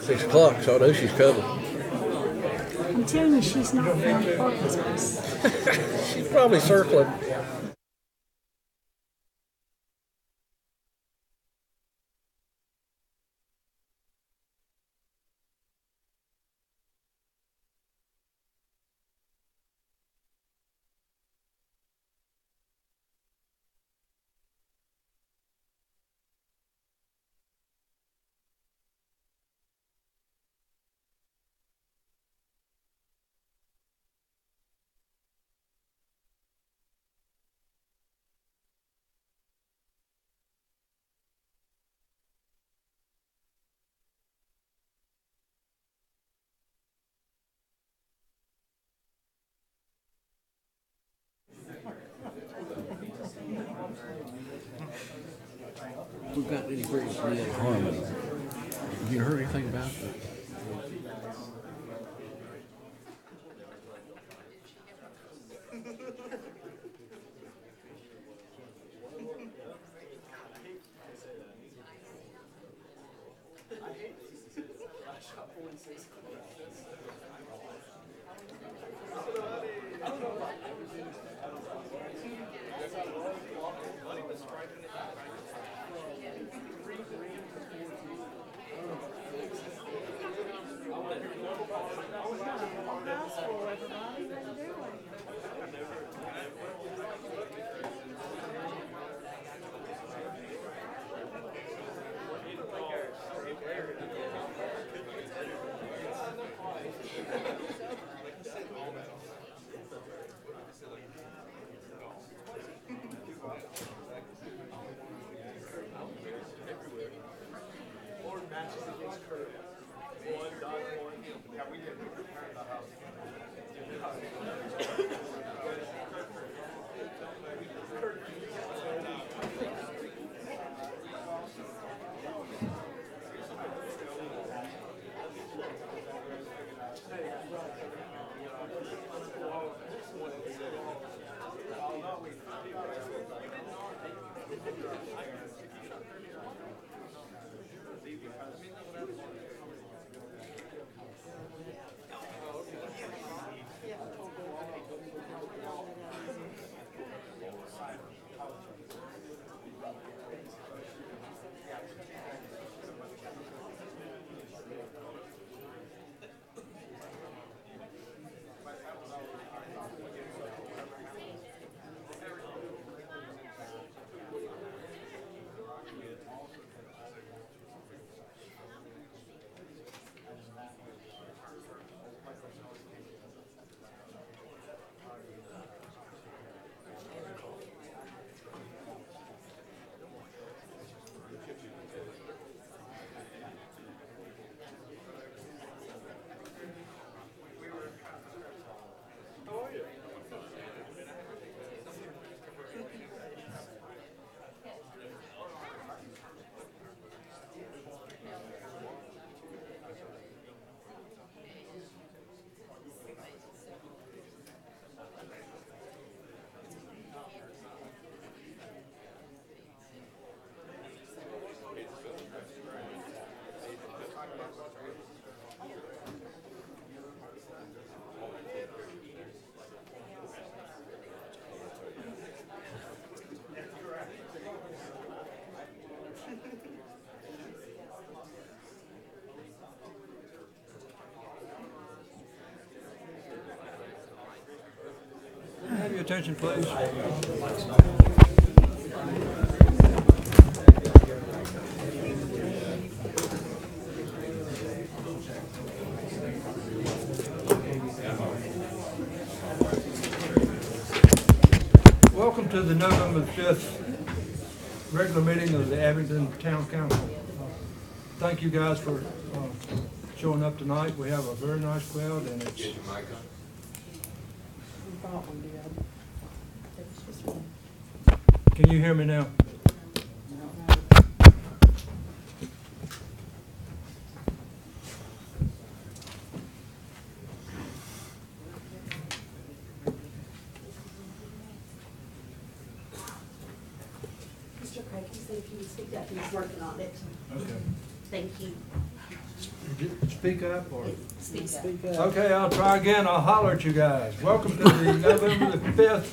6 o'clock, so I know she's coming. I'm telling you, she's not found a parking space. She's probably circling. We've got any great harmony. Have you heard anything about that? Have your attention, please. Welcome to the November 5th regular meeting of the Abington Town Council. Thank you guys for showing up tonight. We have a very nice crowd, and it's Can you hear me now? Mr. Craig, he said if you would speak up, he's working on it. Okay. Thank you. Speak up or? Speak up. Okay, I'll try again. I'll holler at you guys. Welcome to the November the 5th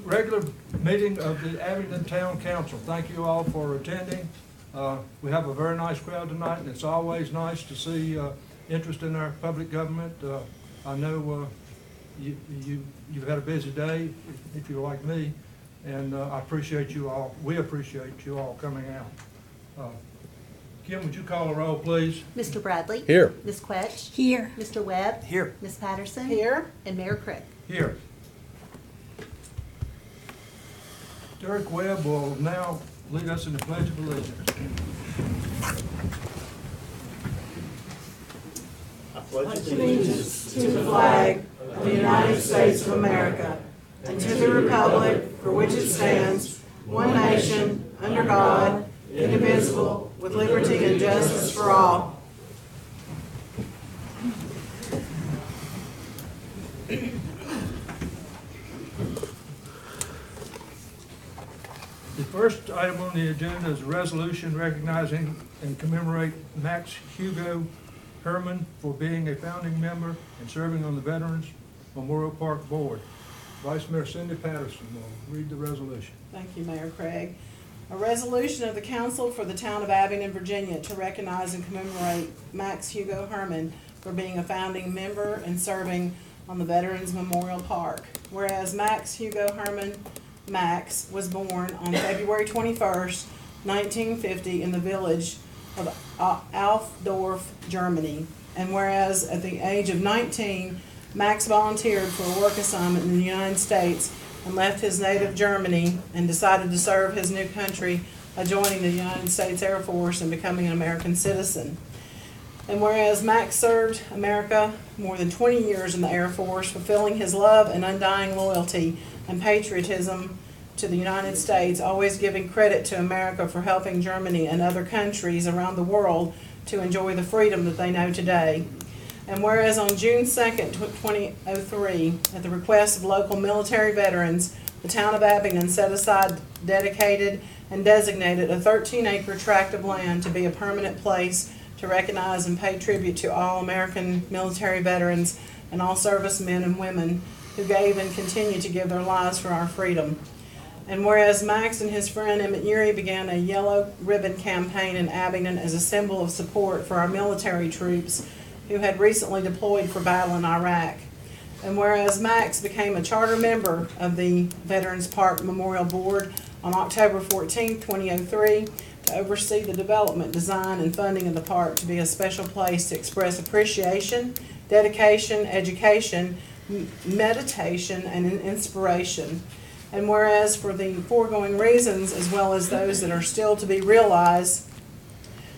regular meeting of the Abington Town Council. Thank you all for attending. We have a very nice crowd tonight, and it's always nice to see interest in our public government. I know you've had a busy day, if you're like me, and I appreciate you all. We appreciate you all coming out. Kim, would you call a roll, please? Mr. Bradley? Here. Ms. Quetch? Here. Mr. Webb? Here. Ms. Patterson? Here. And Mayor Crick. Here. Derek Webb will now lead us in the Pledge of Allegiance. Allegiance to the flag of the United States of America and to the republic for which it stands, one nation, under God, indivisible, with liberty and justice for all. The first item on the agenda is a resolution recognizing and commemorate Max Hugo Herman for being a founding member and serving on the Veterans Memorial Park Board. Vice Mayor Cindy Patterson will read the resolution. Thank you, Mayor Craig. A resolution of the Council for the Town of Abington, Virginia to recognize and commemorate Max Hugo Herman for being a founding member and serving on the Veterans Memorial Park. Whereas Max Hugo Herman Max was born on February 21st, 1950 in the village of Alfdorf, Germany. And whereas at the age of 19, Max volunteered for a work assignment in the United States and left his native Germany and decided to serve his new country by joining the United States Air Force and becoming an American citizen. And whereas Max served America more than 20 years in the Air Force, fulfilling his love and undying loyalty and patriotism to the United States, always giving credit to America for helping Germany and other countries around the world to enjoy the freedom that they know today. And whereas on June 2nd, 2003, at the request of local military veterans, the town of Abington set aside, dedicated, and designated a 13-acre tract of land to be a permanent place to recognize and pay tribute to all American military veterans and all servicemen and women who gave and continue to give their lives for our freedom. And whereas Max and his friend Emmett Urey began a yellow ribbon campaign in Abington as a symbol of support for our military troops who had recently deployed for battle in Iraq. And whereas Max became a charter member of the Veterans Park Memorial Board on October 14, 2003, to oversee the development, design, and funding of the park to be a special place to express appreciation, dedication, education, meditation, and inspiration. And whereas for the foregoing reasons, as well as those that are still to be realized,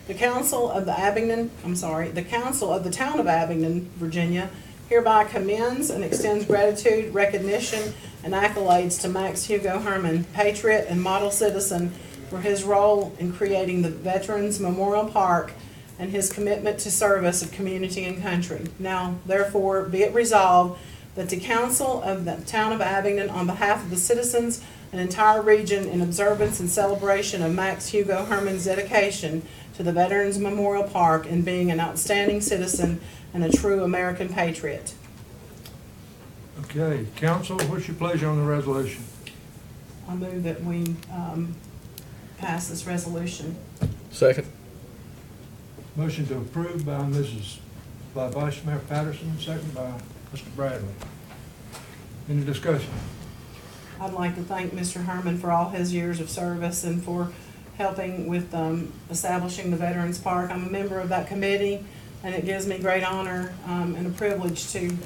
the Council of the Council of the Town of Abington, Virginia, hereby commends and extends gratitude, recognition, and accolades to Max Hugo Herman, patriot and model citizen, for his role in creating the Veterans Memorial Park and his commitment to service of community and country. Now, therefore, be it resolved that the Council of the Town of Abington, on behalf of the citizens and entire region, in observance and celebration of Max Hugo Herman's dedication to the Veterans Memorial Park and being an outstanding citizen and a true American patriot. Okay, Council, what's your pleasure on the resolution? I move that we pass this resolution. Second. Motion to approve by Vice Mayor Patterson, second by Mr. Bradley. Any discussion? I'd like to thank Mr. Herman for all his years of service and for helping with establishing the Veterans Park. I'm a member of that committee, and it gives me great honor and a privilege to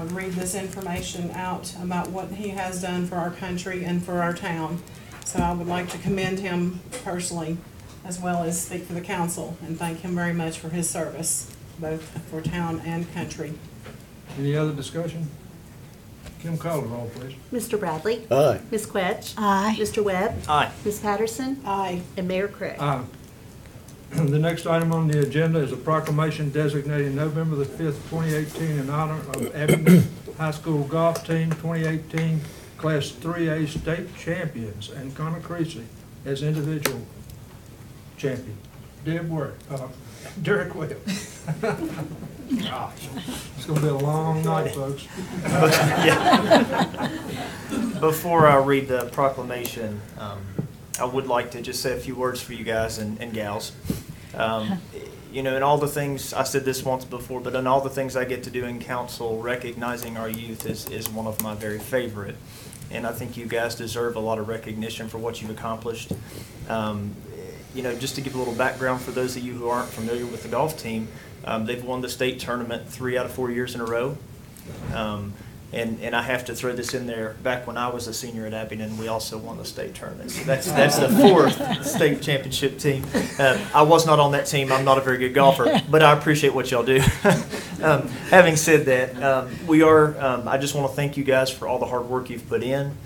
read this information out about what he has done for our country and for our town. So I would like to commend him personally, as well as speak for the council, and thank him very much for his service, both for town and country. Any other discussion? Kim, call the roll, please. Mr. Bradley? Aye. Ms. Quetch? Aye. Mr. Webb? Aye. Ms. Patterson? Aye. And Mayor Crick. Aye. The next item on the agenda is a proclamation designating November the 5th, 2018 in honor of Abington High School Golf Team 2018 Class 3A State Champions and Connor Creasy as individual champion. Derek Webb. Gosh, it's gonna be a long night, folks. Before I read the proclamation, I would like to just say a few words for you guys and gals. You know, in all the things, I said this once before, but in all the things I get to do in council, recognizing our youth is one of my very favorite. And I think you guys deserve a lot of recognition for what you've accomplished. You know, just to give a little background for those of you who aren't familiar with the golf team, they've won the state tournament 3 out of 4 years in a row. And I have to throw this in there. Back when I was a senior at Abington, we also won the state tournament. So that's the 4th state championship team. I was not on that team. I'm not a very good golfer, but I appreciate what y'all do. Having said that, I just want to thank you guys for all the hard work you've put in.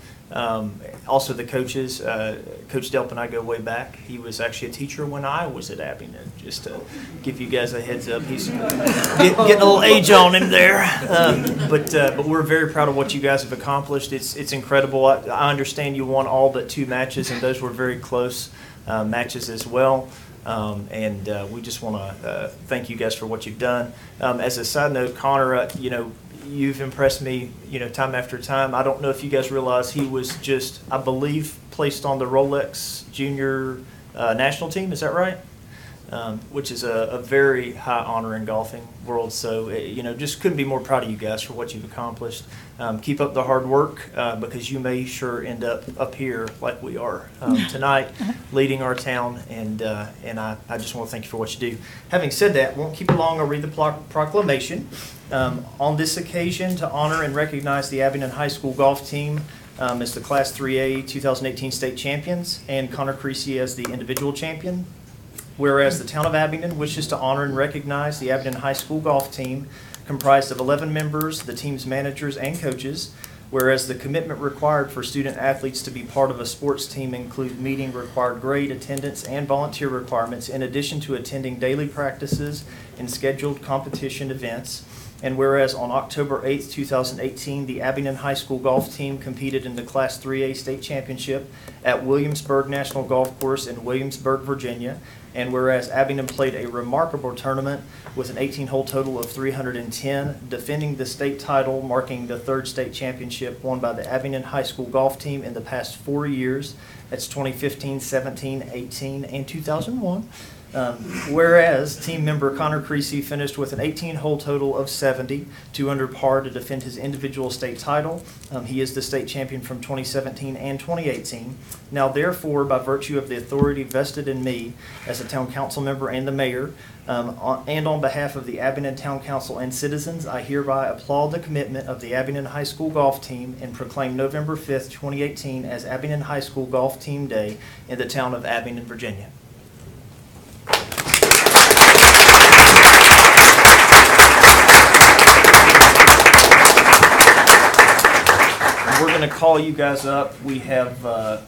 Also the coaches, Coach Delp and I go way back. He was actually a teacher when I was at Abington, just to give you guys a heads up. He's getting a little age on him there. But we're very proud of what you guys have accomplished. It's incredible. I understand you won all but 2 matches, and those were very close matches as well. We just want to thank you guys for what you've done. As a side note, Connor, you know, you've impressed me, you know, time after time. I don't know if you guys realize he was just, I believe, placed on the Rolex Junior national team. Is that right? Which is a very high honor in golfing world. So, you know, just couldn't be more proud of you guys for what you've accomplished. Keep up the hard work because you may sure end up here like we are tonight, leading our town. And I just want to thank you for what you do. Having said that, won't keep you long. I'll read the proclamation. On this occasion, to honor and recognize the Abington High School golf team as the Class 3A 2018 state champions and Connor Creasy as the individual champion. Whereas the town of Abington wishes to honor and recognize the Abington High School golf team comprised of 11 members, the team's managers and coaches. Whereas the commitment required for student athletes to be part of a sports team include meeting required grade, attendance, and volunteer requirements in addition to attending daily practices and scheduled competition events. And whereas on October 8th, 2018, the Abington High School golf team competed in the Class 3A state championship at Williamsburg National Golf Course in Williamsburg, Virginia. And whereas Abington played a remarkable tournament with an 18-hole total of 310, defending the state title, marking the 3rd state championship won by the Abington High School golf team in the past 4 years. That's 2015, 17, 18, and 2001. Whereas team member Connor Creasy finished with an 18-hole total of 70, 2 under par to defend his individual state title. He is the state champion from 2017 and 2018. Now, therefore, by virtue of the authority vested in me as a town council member and the mayor, and on behalf of the Abington Town Council and citizens, I hereby applaud the commitment of the Abington High School golf team and proclaim November 5th, 2018 as Abington High School Golf Team Day in the town of Abington, Virginia. We're going to call you guys up. We have a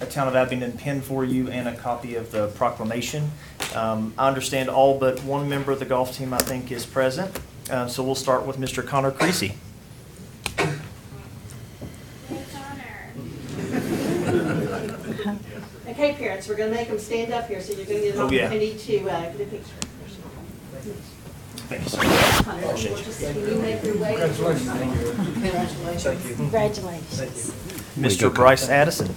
Town of Abington pin for you and a copy of the proclamation. I understand all but one member of the golf team, I think, is present. So we'll start with Mr. Connor Creasy. Okay, parents, we're going to make them stand up here, so you're going to get an opportunity to get a picture. Thanks. Connor, we'll just, can you make your way? Congratulations. Congratulations. Mr. Bryce Addison.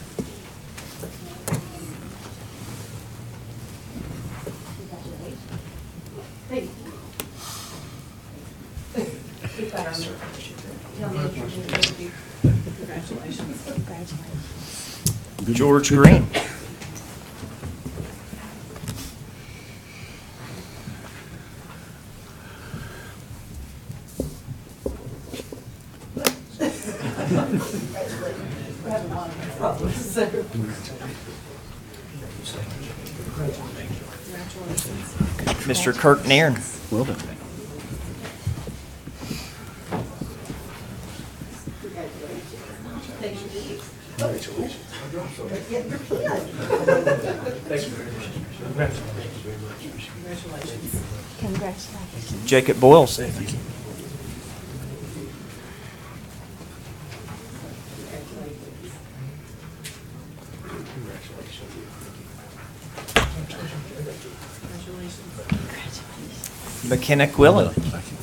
Hey. Congratulations. Congratulations. George Green. Mr. Kirk Nairn. Well done. Congratulations. Jacob Boyles. McKenna Quillen. Thank you.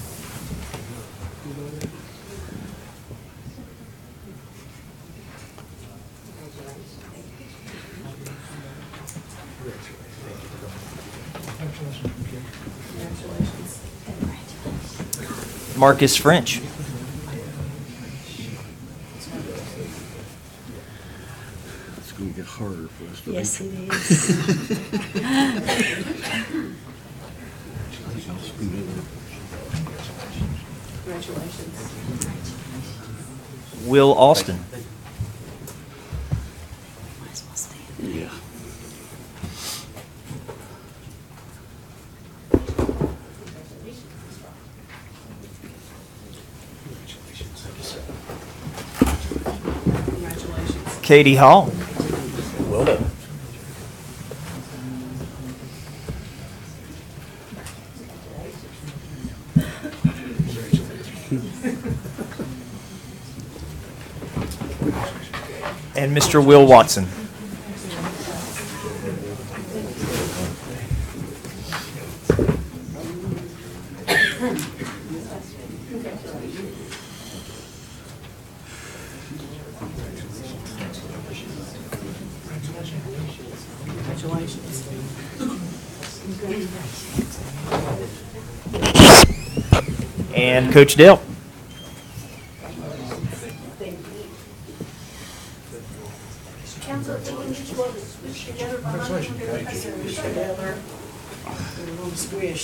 Marcus French. It's going to get harder for us to Yes, it is. Congratulations. Will Austin. Might as well stand. Yeah. Congratulations. Katie Hall. Well done. And Mr. Will Watson. Congratulations. And Coach Dale. Council, if you each want to switch together behind you, we're going to Squish together. A little squish.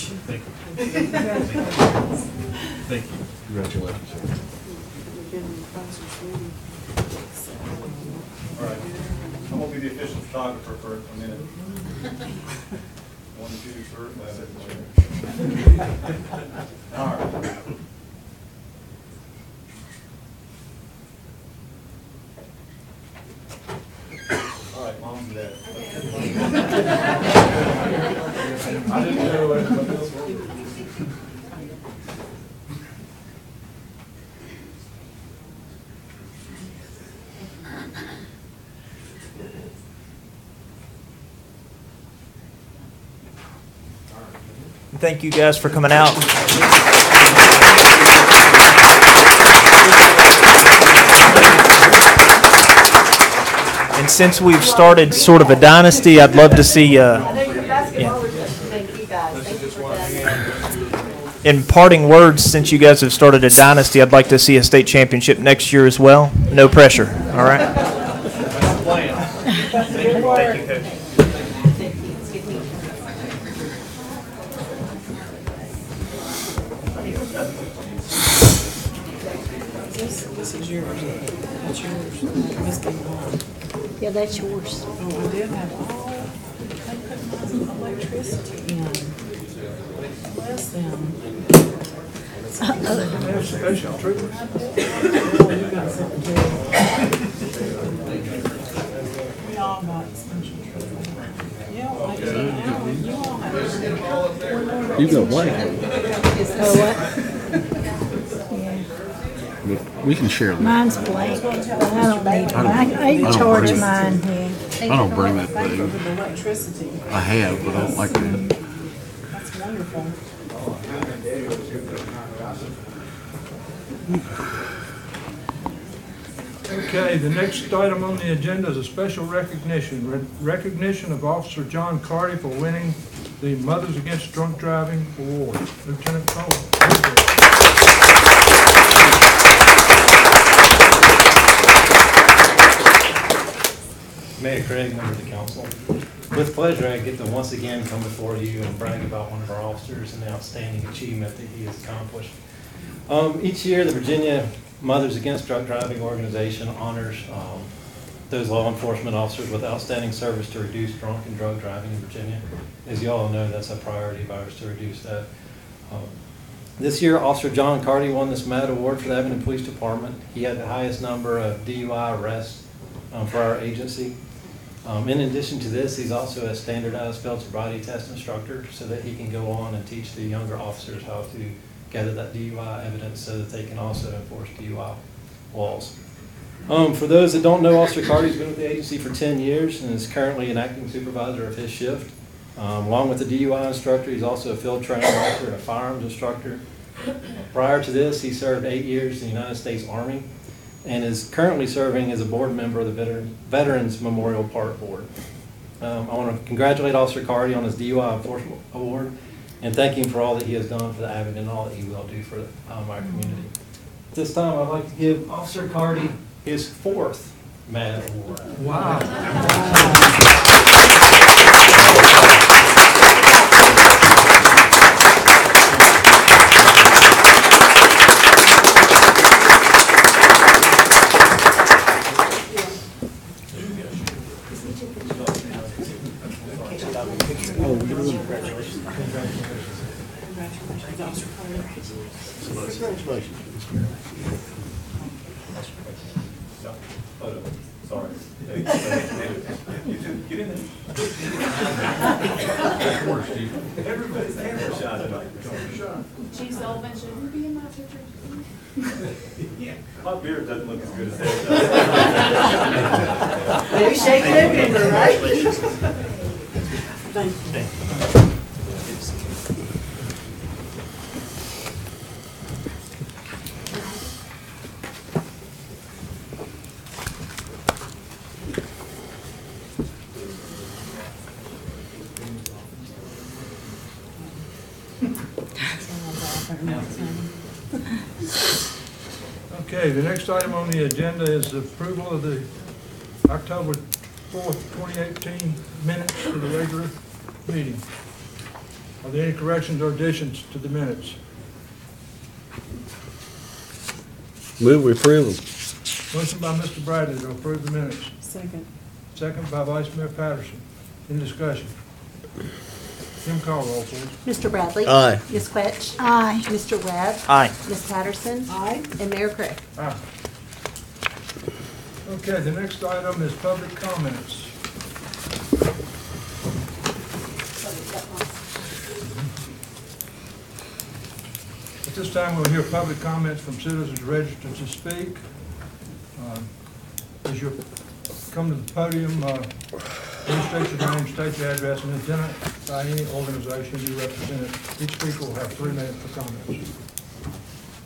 Congratulations. All right, I'm gonna be the official photographer for a minute. 1, 2, 3, all right. All right, mom's and dad. I didn't know everybody else was. Thank you guys for coming out. And since we've started sort of a dynasty, I'd love to see, I know you're basketballers, thank you guys. Thank you for that. in parting words, since you guys have started a dynasty, I'd like to see a state championship next year as well. No pressure, all right? Good work. Thank you, Coach. This is yours. That's yours. This came on. Yeah, that's yours. Oh, I did have all, I put my electricity in. Bless them. Special treatment. Oh, you got something too. We all got special treatment. Yeah, like, you all have. You got white. Oh, what? Yeah. We can share that. Mine's blank, but I don't need mine. I charge mine, yeah. I don't bring that Thank you thing. for the electricity. I have, but I don't like that. That's wonderful. Okay, the next item on the agenda is a special recognition. Recognition of Officer John Carty for winning the Mothers Against Drunk Driving Award. Lieutenant Cole. Mayor Craig, members of the council. With pleasure, I get to once again come before you and brag about one of our officers and the outstanding achievement that he has accomplished. Each year, the Virginia Mothers Against Drunk Driving organization honors those law enforcement officers with outstanding service to reduce drunk and drug driving in Virginia. As you all know, that's a priority of ours to reduce that. This year, Officer John Carty won this MED award for the Abington Police Department. He had the highest number of DUI arrests for our agency. In addition to this, he's also a standardized field sobriety test instructor so that he can go on and teach the younger officers how to gather that DUI evidence so that they can also enforce DUI laws. For those that don't know, Officer Carty's been with the agency for 10 years and is currently an acting supervisor of his shift. Along with the DUI instructor, he's also a field training officer and a firearms instructor. Prior to this, he served 8 years in the United States Army and is currently serving as a board member of the Veterans Memorial Park Board. I want to congratulate Officer Cardy on his DUI Enforcement Award and thank him for all that he has done for the Abington and all that he will do for our community. At this time, I'd like to give Officer Cardy his 4th MAD Award. Wow. Sorry. Get in there. Everybody's camera shot tonight. Chief Sullivan, should we be in my picture? My beard doesn't look as good as that. Maybe shake November, right? Thank you. Okay, the next item on the agenda is the approval of the October 4th, 2018 minutes for the regular meeting. Are there any corrections or additions to the minutes? Move we approve them. Motion by Mr. Bradley to approve the minutes. Second. Second by Vice Mayor Patterson. In discussion. Kim, call roll, please. Mr. Bradley? Aye. Ms. Quetch? Aye. Mr. Webb? Aye. Ms. Patterson? Aye. And Mayor Craig? Aye. Okay, the next item is public comments. At this time, we'll hear public comments from citizens registered to speak. As you come to the podium, please state your name, state your address, and identify any organization you represent. Each speaker will have 3 minutes for comments.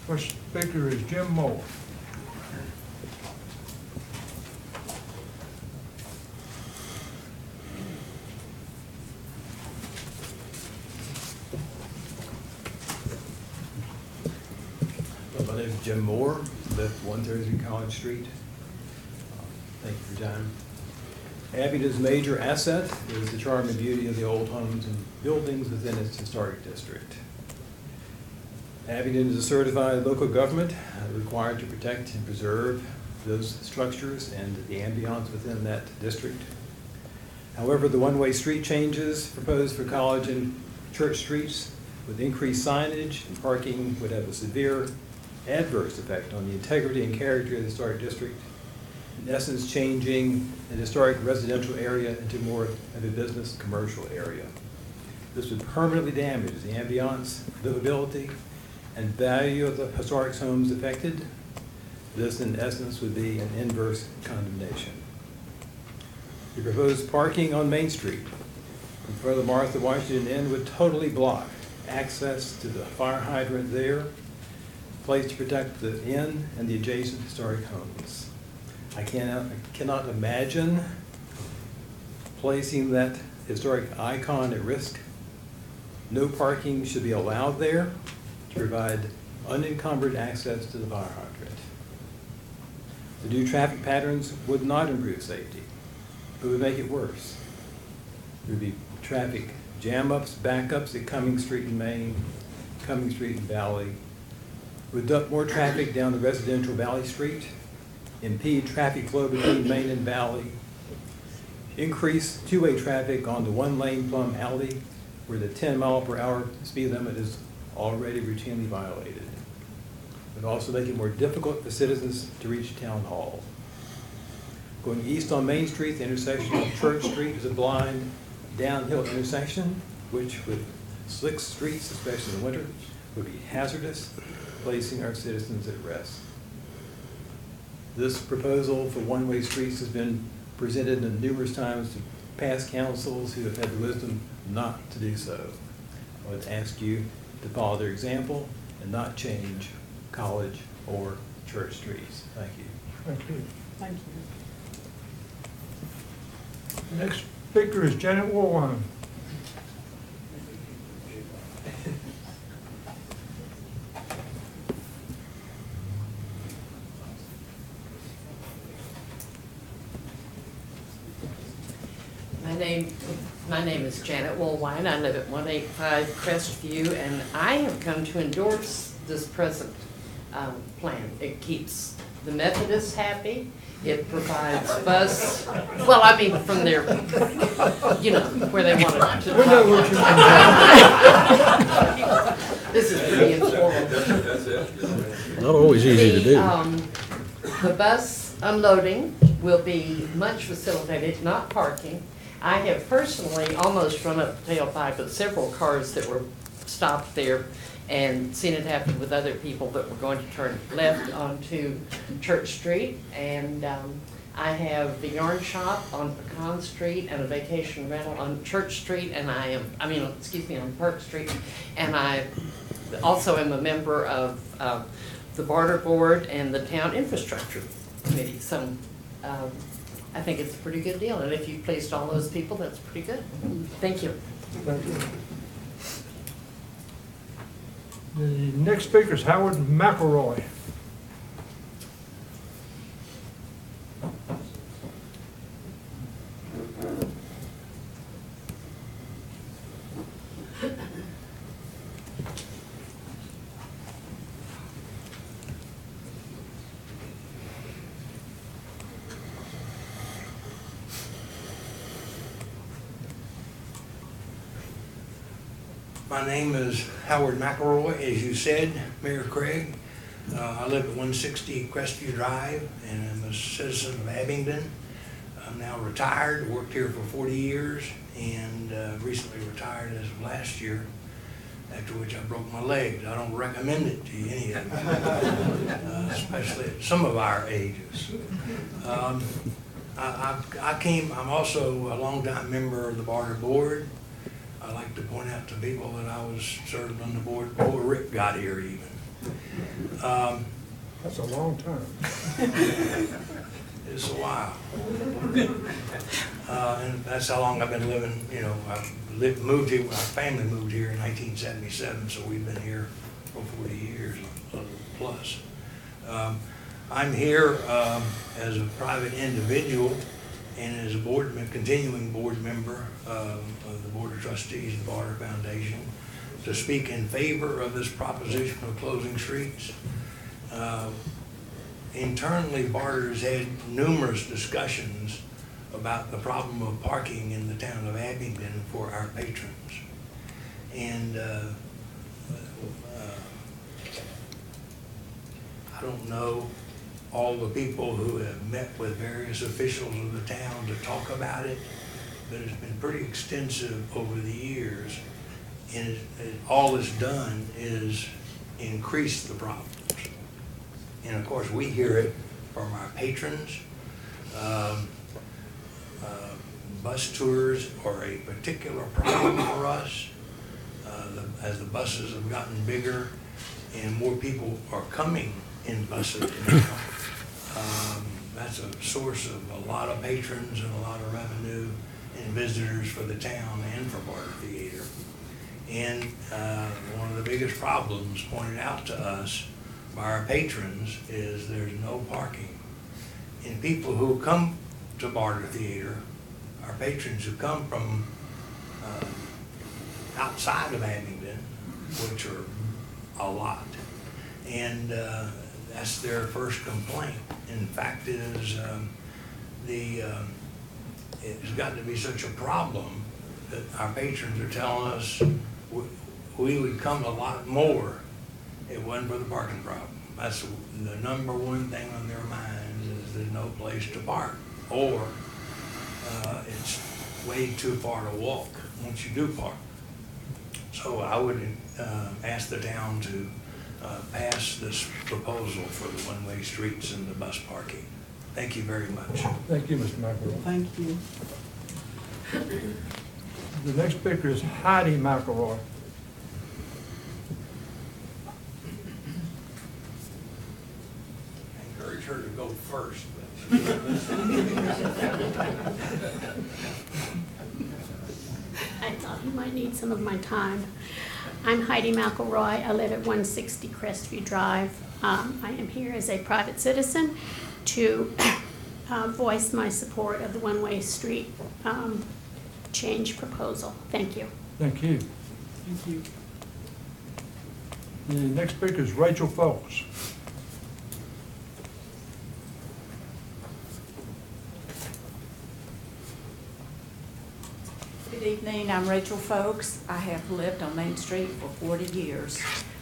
First speaker is Jim Moore. My name is Jim Moore, live at 133 College Street. Thank you for your time. Abington's major asset is the charm and beauty of the old homes and buildings within its historic district. Abington is a certified local government required to protect and preserve those structures and the ambiance within that district. However, the one-way street changes proposed for College and Church Streets with increased signage and parking would have a severe adverse effect on the integrity and character of the historic district, in essence changing an historic residential area into more of a business commercial area. This would permanently damage the ambiance, livability, and value of the historic homes affected. This in essence would be an inverse condemnation. The proposed parking on Main Street in front of the Martha Washington Inn would totally block access to the fire hydrant there, placed to protect the inn and the adjacent historic homes. I cannot imagine placing that historic icon at risk. No parking should be allowed there to provide unencumbered access to the fire hydrant. The new traffic patterns would not improve safety, but would make it worse. There would be traffic jam-ups, backups at Cummings Street in Main, Cummings Street in Valley, would duct more traffic down the residential Valley Street, impede traffic flow between Main and Valley, increase two-way traffic on the one-lane Plum Alley where the 10-mile-per-hour speed limit is already routinely violated. It would also make it more difficult for citizens to reach Town Hall. Going east on Main Street, the intersection of Church Street is a blind downhill intersection, which with slick streets, especially in winter, would be hazardous, placing our citizens at rest. This proposal for one-way streets has been presented numerous times to past councils who have had the wisdom not to do so. I would ask you to follow their example and not change college or church streets. Thank you. Thank you. Thank you. Next speaker is Janet Woolwine. My name is Janet Woolwine. I live at 185 Crestview, and I have come to endorse this present plan. It keeps the Methodists happy. It provides bus, well, I mean, from their, you know, where they want it to. We know what you mean. This is pretty informal. Not always easy to do. The bus unloading will be much facilitated, not parking. I have personally almost run up the tailpipe of several cars that were stopped there and seen it happen with other people that were going to turn left onto Church Street. And I have the yarn shop on Pecan Street and a vacation rental on Church Street, and on Park Street. And I also am a member of the Barter Board and the Town Infrastructure Committee. So I think it's a pretty good deal, and if you pleased all those people, that's pretty good. Thank you. Thank you. The next speaker is Howard McElroy. My name is Howard McElroy, as you said, Mayor Craig. I live at 160 Crestview Drive, and I'm a citizen of Abington. I'm now retired, worked here for 40 years, and recently retired as of last year, after which I broke my legs. I don't recommend it to any of you, especially at some of our ages. I'm also a longtime member of the Barter Board. I like to point out to people that I was served on the board before Rick got here even. That's a long time. It's a while. And that's how long I've been living, you know, moved here, my family moved here in 1977, so we've been here for 40 years plus. I'm here as a private individual and as a continuing board member of the Board of Trustees of the Barter Foundation to speak in favor of this proposition of closing streets. Internally, Barter has had numerous discussions about the problem of parking in the town of Abington for our patrons. And I don't know all the people who have met with various officials of the town to talk about it, but it's been pretty extensive over the years. And all it's done is increase the problems. And of course, we hear it from our patrons. Bus tours are a particular problem for us. As the buses have gotten bigger and more people are coming in buses now, that's a source of a lot of patrons and a lot of revenue and visitors for the town and for Barter Theater. And one of the biggest problems pointed out to us by our patrons is there's no parking. And people who come to Barter Theater, our patrons who come from outside of Abington, which are a lot, and that's their first complaint. In fact, it's got to be such a problem that our patrons are telling us we would come a lot more if it wasn't for the parking problem. That's the number one thing on their minds, is there's no place to park, or it's way too far to walk once you do park. So I would ask the town to pass this proposal for the one-way streets and the bus parking. Thank you very much. Thank you, Mr. McElroy. Thank you. The next speaker is Heidi McElroy. I encourage her to go first. I thought you might need some of my time. I'm Heidi McElroy. I live at 160 Crestview Drive. I am here as a private citizen to voice my support of the one-way street change proposal. Thank you. Thank you. Thank you. The next speaker is Rachel Folks. Good evening, I'm Rachel Folks. I have lived on Main Street for 40 years.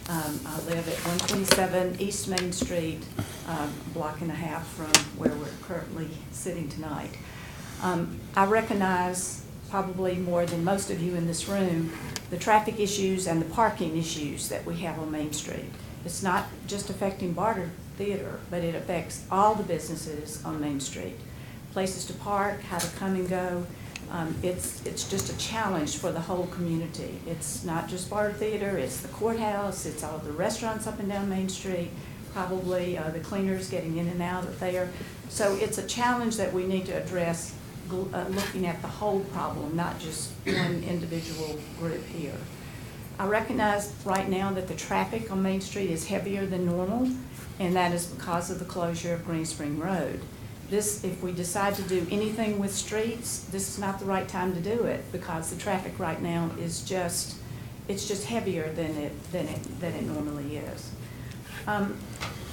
I live at 127 East Main Street, a block and a half from where we're currently sitting tonight. I recognize, probably more than most of you in this room, the traffic issues and the parking issues that we have on Main Street. It's not just affecting Barter Theater, but it affects all the businesses on Main Street. Places to park, how to come and go. It's just a challenge for the whole community. It's not just Barter Theater, it's the courthouse, it's all the restaurants up and down Main Street, probably the cleaners getting in and out of there. So it's a challenge that we need to address looking at the whole problem, not just one individual group here. I recognize right now that the traffic on Main Street is heavier than normal, and that is because of the closure of Green Spring Road. If we decide to do anything with streets, this is not the right time to do it, because the traffic right now is just heavier than it normally is. I'm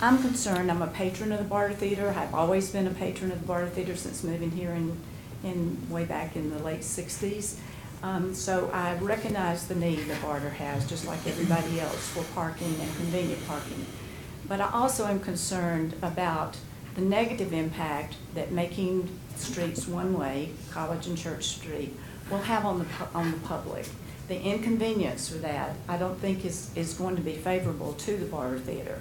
concerned. I'm a patron of the Barter Theater. I've always been a patron of the Barter Theater since moving here in way back in the late 60s. So I recognize the need that Barter has, just like everybody else, for parking and convenient parking. But I also am concerned about the negative impact that making streets one-way, College and Church Street, will have on the public. The inconvenience for that, I don't think is going to be favorable to the Barter Theater.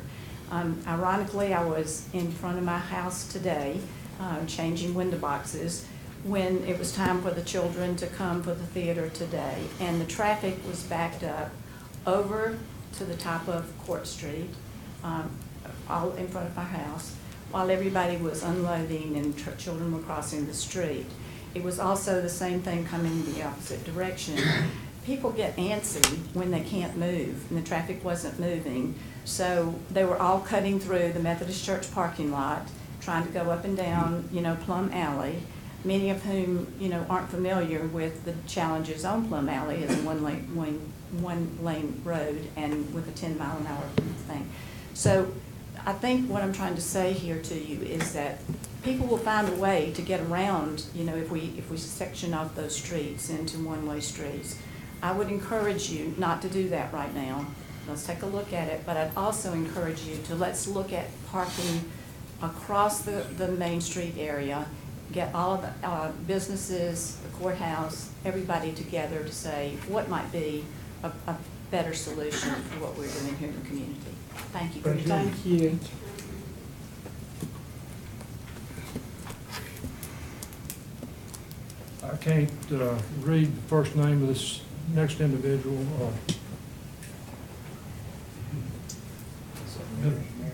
Ironically, I was in front of my house today changing window boxes when it was time for the children to come for the theater today, and the traffic was backed up over to the top of Court Street, all in front of my house, while everybody was unloading and children were crossing the street. It was also the same thing coming in the opposite direction. People get antsy when they can't move and the traffic wasn't moving, so they were all cutting through the Methodist Church parking lot, trying to go up and down, Plum Alley, many of whom, aren't familiar with the challenges on Plum Alley as a one-lane road and with a 10-mile-an-hour thing. So I think what I'm trying to say here to you is that people will find a way to get around, if we section off those streets into one-way streets. I would encourage you not to do that right now. Let's take a look at it, but I'd also encourage you to let's look at parking across the Main Street area, get all of the businesses, the courthouse, everybody together to say what might be a better solution for what we're doing here in the community. Thank you. Thank you. I can't read the first name of this next individual.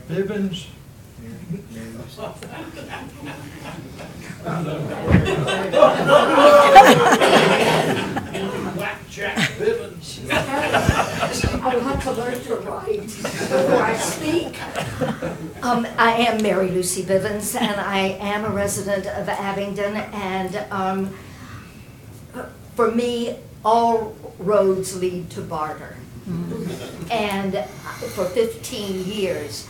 Bivens. Blackjack Bivens. I will have to learn to write before I speak. I am Mary Lucy Bivens, and I am a resident of Abington, and for me, all roads lead to Barter. And for 15 years,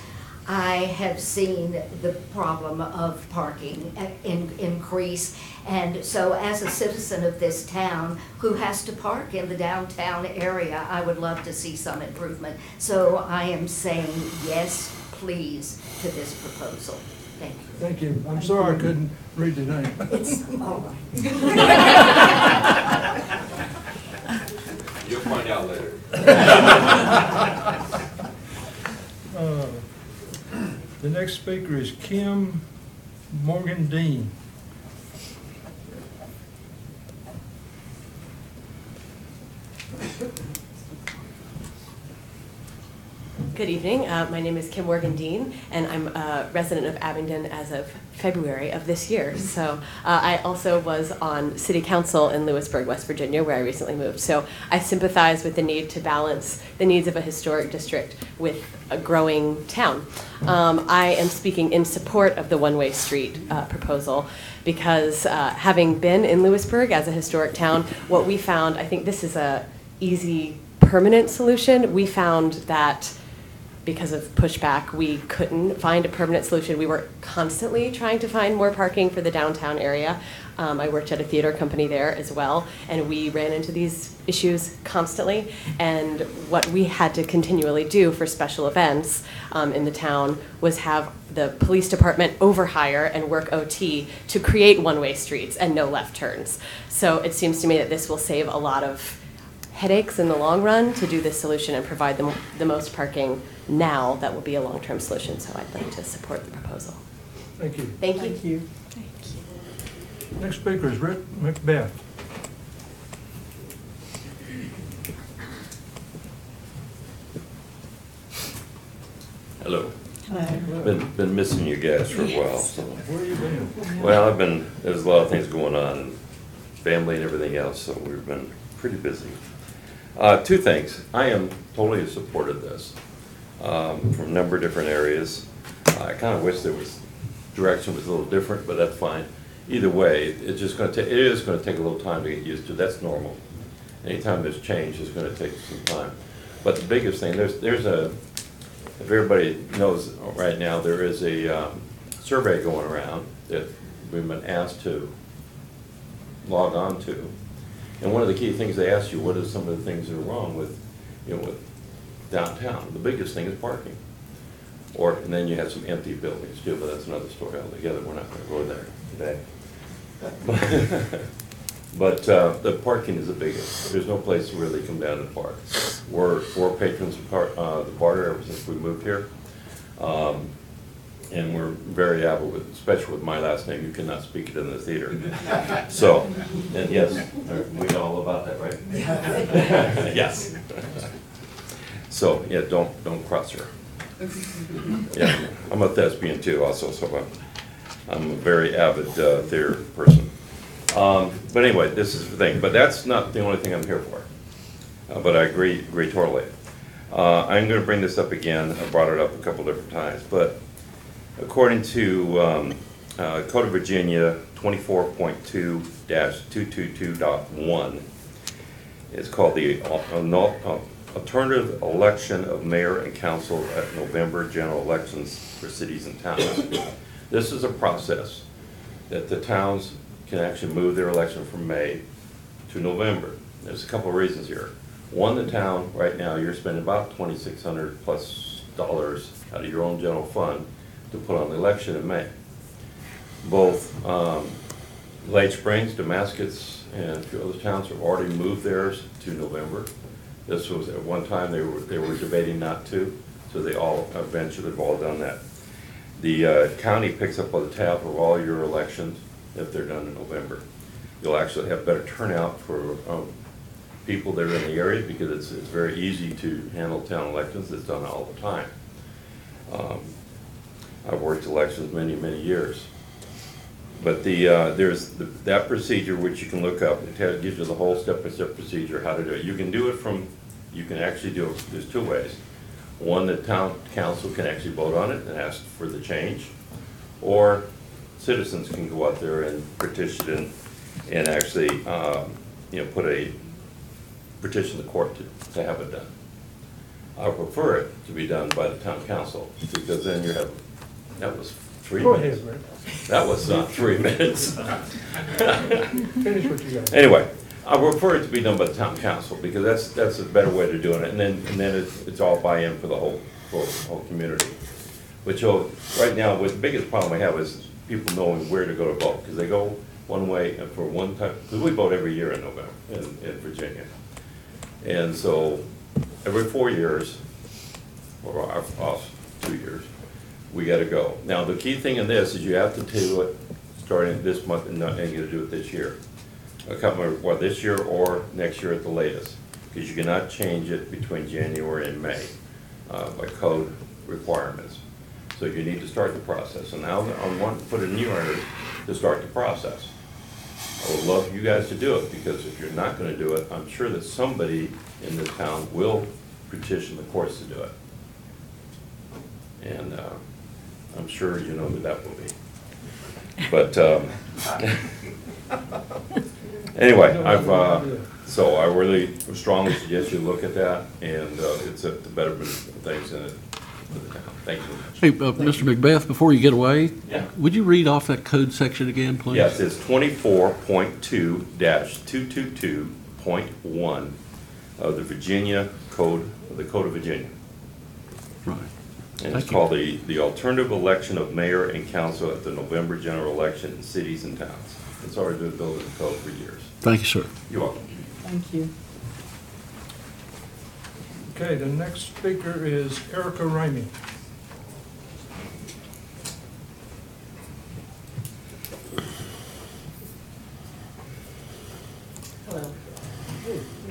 I have seen the problem of parking increase, and so as a citizen of this town who has to park in the downtown area, I would love to see some improvement. So I am saying yes, please, to this proposal. Thank you. Thank you. I'm sorry I couldn't read the name. It's all right. You'll find out later. The next speaker is Kim Morgan Dean. Good evening. My name is Kim Morgan-Dean, and I'm a resident of Abington as of February of this year. So I also was on City Council in Lewisburg, West Virginia, where I recently moved. So I sympathize with the need to balance the needs of a historic district with a growing town. I am speaking in support of the one-way street proposal because having been in Lewisburg as a historic town, what we found, I think this is a easy permanent solution. We found that because of pushback, we couldn't find a permanent solution. We were constantly trying to find more parking for the downtown area. I worked at a theater company there as well, and we ran into these issues constantly. And what we had to continually do for special events in the town was have the police department overhire and work OT to create one-way streets and no left turns. So it seems to me that this will save a lot of headaches in the long run to do this solution and provide them the most parking now. That will be a long-term solution, so I'd like to support the proposal. Thank you. Thank you. Thank you. Next speaker is Rick Macbeth. Hello. Hello. Been missing you guys for a while. So. Where you been? Well, there's a lot of things going on, and family and everything else, so we've been pretty busy. Two things. I am totally in support of this from a number of different areas. I kind of wish there was direction was a little different, but that's fine. Either way, it is going to take a little time to get used to. That's normal. Anytime there's change, it's going to take some time. But the biggest thing, if everybody knows right now, there is a survey going around that we've been asked to log on to. And one of the key things they ask you, what are some of the things that are wrong with downtown? The biggest thing is parking. And then you have some empty buildings too, but that's another story altogether. We're not going to go there today. But the parking is the biggest. There's no place to really come down to park. We're patrons of the bar ever since we moved here. And we're very avid with, especially with my last name, you cannot speak it in the theater. So, and yes, we know all about that, right? Yes. So, yeah, don't cross her. Yeah, I'm a thespian too also, so I'm a very avid theater person. But anyway, this is the thing, but that's not the only thing I'm here for. But I agree totally. I'm going to bring this up again. I brought it up a couple different times, but according to Code of Virginia 24.2-222.1, it's called the Alternative Election of Mayor and Council at November General Elections for Cities and Towns. This is a process that the towns can actually move their election from May to November. There's a couple of reasons here. One, the town, right now, you're spending about $2,600 plus out of your own general fund to put on the election in May. Both Lake Springs, Damascus, and a few other towns have already moved theirs to November. This was at one time they were debating not to, so they all eventually have all done that. The county picks up on the tab of all your elections if they're done in November. You'll actually have better turnout for people that are in the area because it's very easy to handle town elections. It's done all the time. I've worked elections many years. But there's that procedure which you can look up. It gives you the whole step-by-step procedure how to do it. You can do it you can actually do it, there's two ways. One, the town council can actually vote on it and ask for the change, or citizens can go out there and petition and actually petition the court to have it done. I prefer it to be done by the town council because then you have, that was 3 minutes. Go ahead, Rick. That was not 3 minutes. Finish what you got. Anyway, I prefer it to be done by the town council because that's a better way to do it, and then it's all buy-in for the whole community. But right now, the biggest problem we have is people knowing where to go to vote because they go one way and for one time. Because we vote every year in November in Virginia, and so every 4 years, or 2 years, we got to go. Now, the key thing in this is you have to do it starting this month and you got to do it this year. I can't remember what this year or next year at the latest. because you cannot change it between January and May by code requirements. So you need to start the process. And now I want to put a new order to start the process. I would love you guys to do it, because if you're not going to do it, I'm sure that somebody in this town will petition the courts to do it. And I'm sure you know who that will be. But anyway, so I really strongly suggest you look at that, and it's the betterment of things in it for the town. Thank you very much. Hey, Mr. Macbeth, before you get away, Yeah. would you read off that code section again, please? Yes, it's 24.2-222.1 of the Virginia Code, the Code of Virginia. Right. And it's called the alternative election of mayor and council at the November general election in cities and towns. It's already been built in the code for years. Thank you, sir. You're welcome. Thank you. Okay, the next speaker is Erica Ramey. Hello.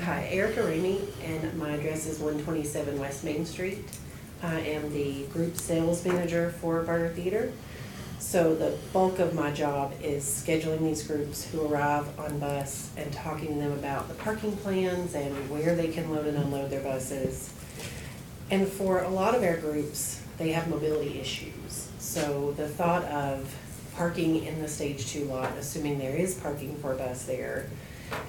Hi, Erica Ramey, and my address is 127 West Main Street. I am the group sales manager for Barter Theater. So the bulk of my job is scheduling these groups who arrive on bus and talking to them about the parking plans and where they can load and unload their buses. And for a lot of our groups, they have mobility issues. So the thought of parking in the stage 2 lot, assuming there is parking for a bus there,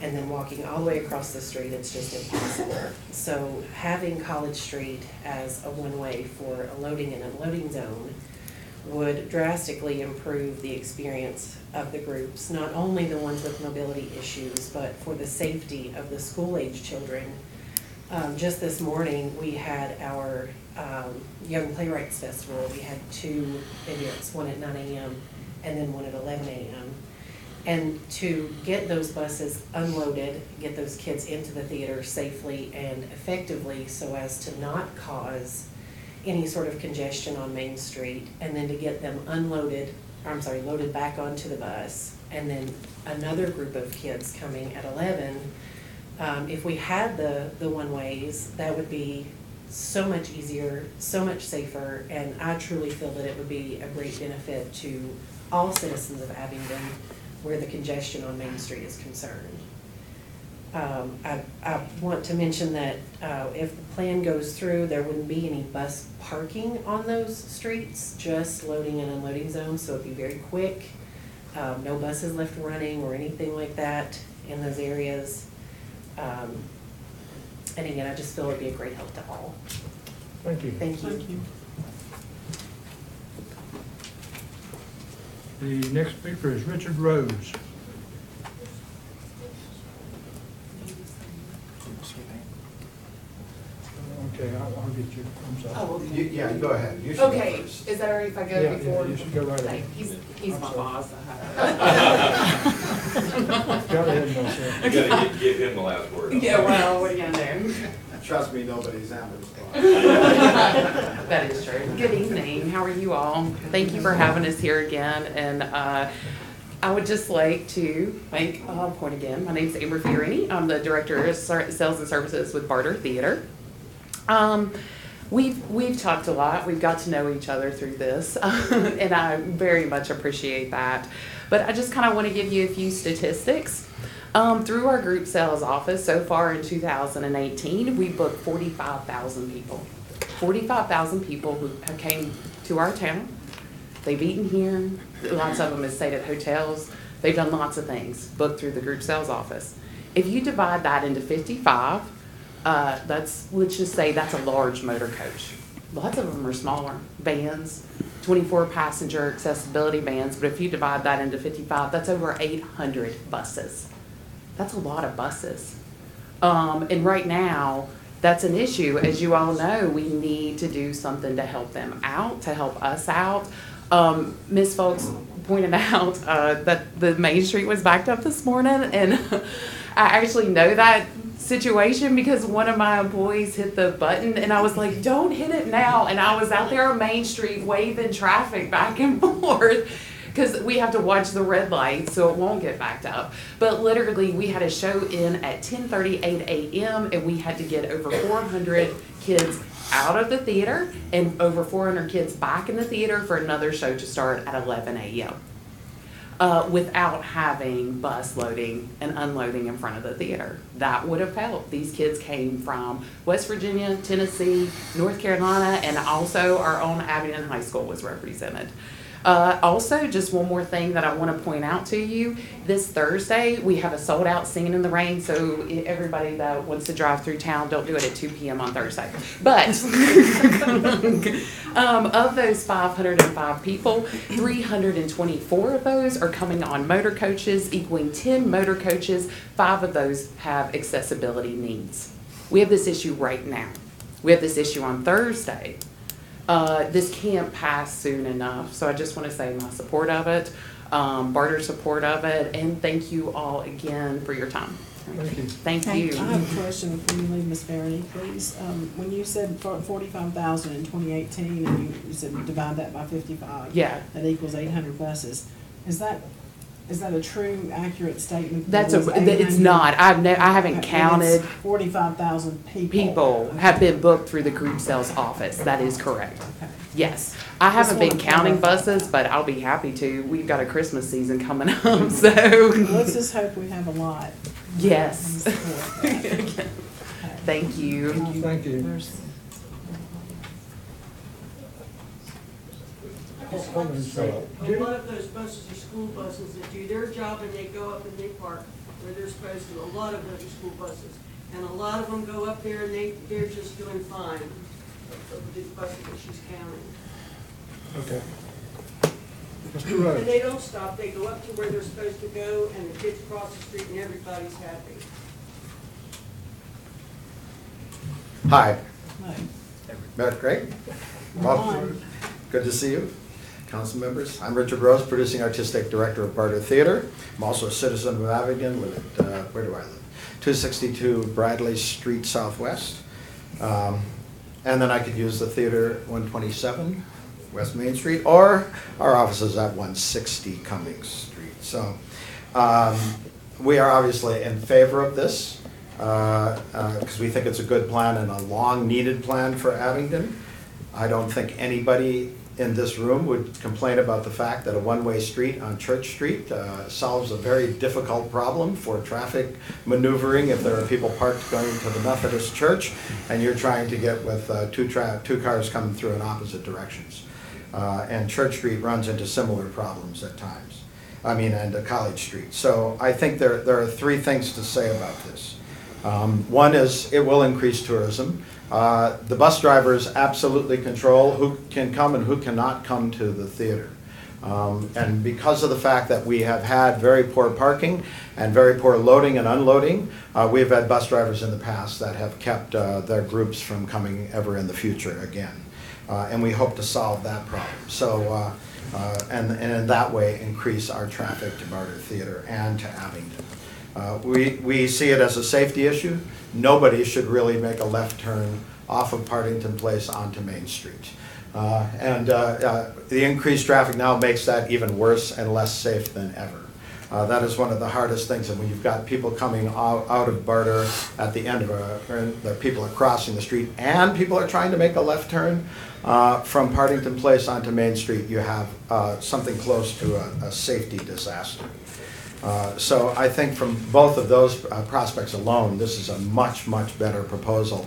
and then walking all the way across the street, it's just impossible. So having College Street as a one-way for a loading and unloading zone would drastically improve the experience of the groups, not only the ones with mobility issues, but for the safety of the school-age children. Just this morning, we had our Young Playwrights Festival. We had 2 events, one at 9 a.m. and then one at 11 a.m. And to get those buses unloaded, get those kids into the theater safely and effectively so as to not cause any sort of congestion on Main Street, and then to get them loaded back onto the bus, and then another group of kids coming at 11. If we had the one-ways, that would be so much easier, so much safer, and I truly feel that it would be a great benefit to all citizens of Abington where the congestion on Main Street is concerned. I want to mention that if the plan goes through, there wouldn't be any bus parking on those streets, just loading and unloading zones, so it'd be very quick. No buses left running or anything like that in those areas. And again, I just feel it'd be a great help to all. Thank you. Thank you. Thank you. The next speaker is Richard Rose. Okay, I'll get you. I'm sorry. Oh, okay. Yeah, you go ahead. You should go Okay, first. is that all right if I go Yeah, before? yeah, you should go right ahead. He's I'm my sorry. boss. Go ahead, myself. You gotta give him the last word. Yeah, well, what are you gonna do? Trust me, nobody's having this That is true. Good evening, how are you all? Thank you for having us here again, and I would just like to make a point again. My name's Amber Fiorini. I'm the Director of Sales and Services with Barter Theater. We've talked a lot. We've got to know each other through this, and I very much appreciate that. But I just kind of want to give you a few statistics. Through our group sales office, so far in 2018, we booked 45,000 people. 45,000 people who have came to our town. They've eaten here. Lots of them have stayed at hotels. They've done lots of things booked through the group sales office. If you divide that into 55, let's just say that's a large motor coach. Lots of them are smaller vans, 24 passenger accessibility vans, but if you divide that into 55, that's over 800 buses. That's a lot of buses. And right now, that's an issue. As you all know, we need to do something to help them out, to help us out. Ms. Folks pointed out that the Main Street was backed up this morning, and I actually know that situation because one of my employees hit the button, and I was like, don't hit it now. And I was out there on Main Street waving traffic back and forth. because we have to watch the red light so it won't get backed up. But literally, we had a show in at 10:38 a.m. and we had to get over 400 kids out of the theater and over 400 kids back in the theater for another show to start at 11 a.m. Without having bus loading and unloading in front of the theater. That would have helped. These kids came from West Virginia, Tennessee, North Carolina, and also our own Abington High School was represented. Also, just one more thing that I want to point out to you. This Thursday, we have a sold out Singing in the Rain, so everybody that wants to drive through town, don't do it at 2 p.m. on Thursday. But of those 505 people, 324 of those are coming on motor coaches, equaling 10 motor coaches. 5 of those have accessibility needs. We have this issue right now. We have this issue on Thursday. This can't pass soon enough, so I just want to say my support of it, Barter's support of it, and thank you all again for your time. Thank you. Thank you. I have a question before you leave, Ms. Verity, please. When you said 45,000 in 2018, and you said divide that by 55, yeah, that equals 800 buses. Is that a true, accurate statement? It's not. I haven't counted. 45,000 people have been booked through the group sales office. That is correct. Okay. Yes. I haven't been counting buses, but I'll be happy to. We've got a Christmas season coming up, so. Let's just hope we have a lot. Yes. Thank you. Thank you. A lot of those buses are school buses that do their job and they go up and they park where they're supposed to. A lot of those are school buses. And a lot of them go up there and they're just doing fine. The buses that she's counting. Okay. Mr. Rhodes. And they don't stop. They go up to where they're supposed to go and the kids cross the street and everybody's happy. Hi. Hi. Mayor Craig. Bob, good to see you. Council members. I'm Richard Rose, Producing Artistic Director of Barter Theater. I'm also a citizen of Abington, live at, where do I live? 262 Bradley Street Southwest. And then I could use the theater 127 West Main Street, or our offices at 160 Cummings Street. So we are obviously in favor of this because we think it's a good plan and a long needed plan for Abington. I don't think anybody in this room would complain about the fact that a one-way street on Church Street solves a very difficult problem for traffic maneuvering if there are people parked going to the Methodist church and you're trying to get with two cars coming through in opposite directions. And Church Street runs into similar problems at times. And College Street. So I think there are 3 things to say about this. One is it will increase tourism. The bus drivers absolutely control who can come and who cannot come to the theater. And because of the fact that we have had very poor parking and very poor loading and unloading, we've had bus drivers in the past that have kept their groups from coming ever in the future again. And we hope to solve that problem. So, and in that way increase our traffic to Barter Theater and to Abington. We see it as a safety issue. Nobody should really make a left turn off of Partington Place onto Main Street. The increased traffic now makes that even worse and less safe than ever. That is one of the hardest things, and when you've got people coming out of Barter at the end of the people are crossing the street and people are trying to make a left turn from Partington Place onto Main Street, you have something close to a safety disaster. So I think from both of those prospects alone, this is a much, much better proposal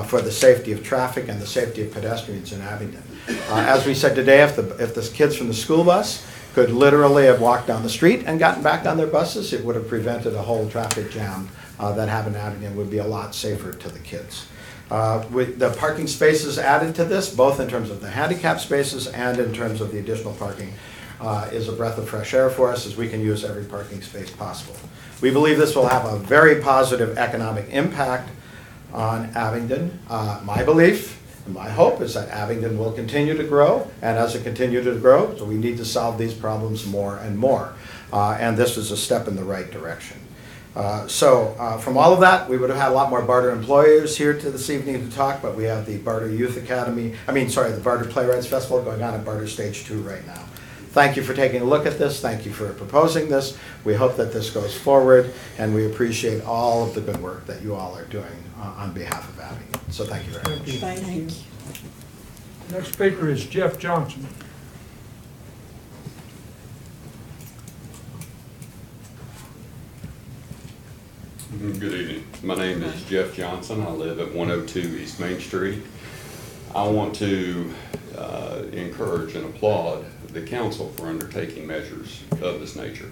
for the safety of traffic and the safety of pedestrians in Abington. As we said today, if the kids from the school bus could literally have walked down the street and gotten back on their buses, it would have prevented a whole traffic jam that happened in Abington. Would be a lot safer to the kids. With the parking spaces added to this, both in terms of the handicap spaces and in terms of the additional parking, is a breath of fresh air for us as we can use every parking space possible. We believe this will have a very positive economic impact on Abington. My belief and my hope is that Abington will continue to grow, and as it continues to grow, so we need to solve these problems more and more. And this is a step in the right direction. From all of that, we would have had a lot more Barter employees here this evening to talk, but we have the Barter Youth Academy, the Barter Playwrights Festival going on at Barter Stage 2 right now. thank you for taking a look at this. Thank you for proposing this. We hope that this goes forward, and we appreciate all of the good work that you all are doing on behalf of Abington. So thank you very much. Thank you. Next speaker is Jeff Johnson. Good evening. My name is Jeff Johnson. I live at 102 East Main Street. I want to encourage and applaud the council for undertaking measures of this nature.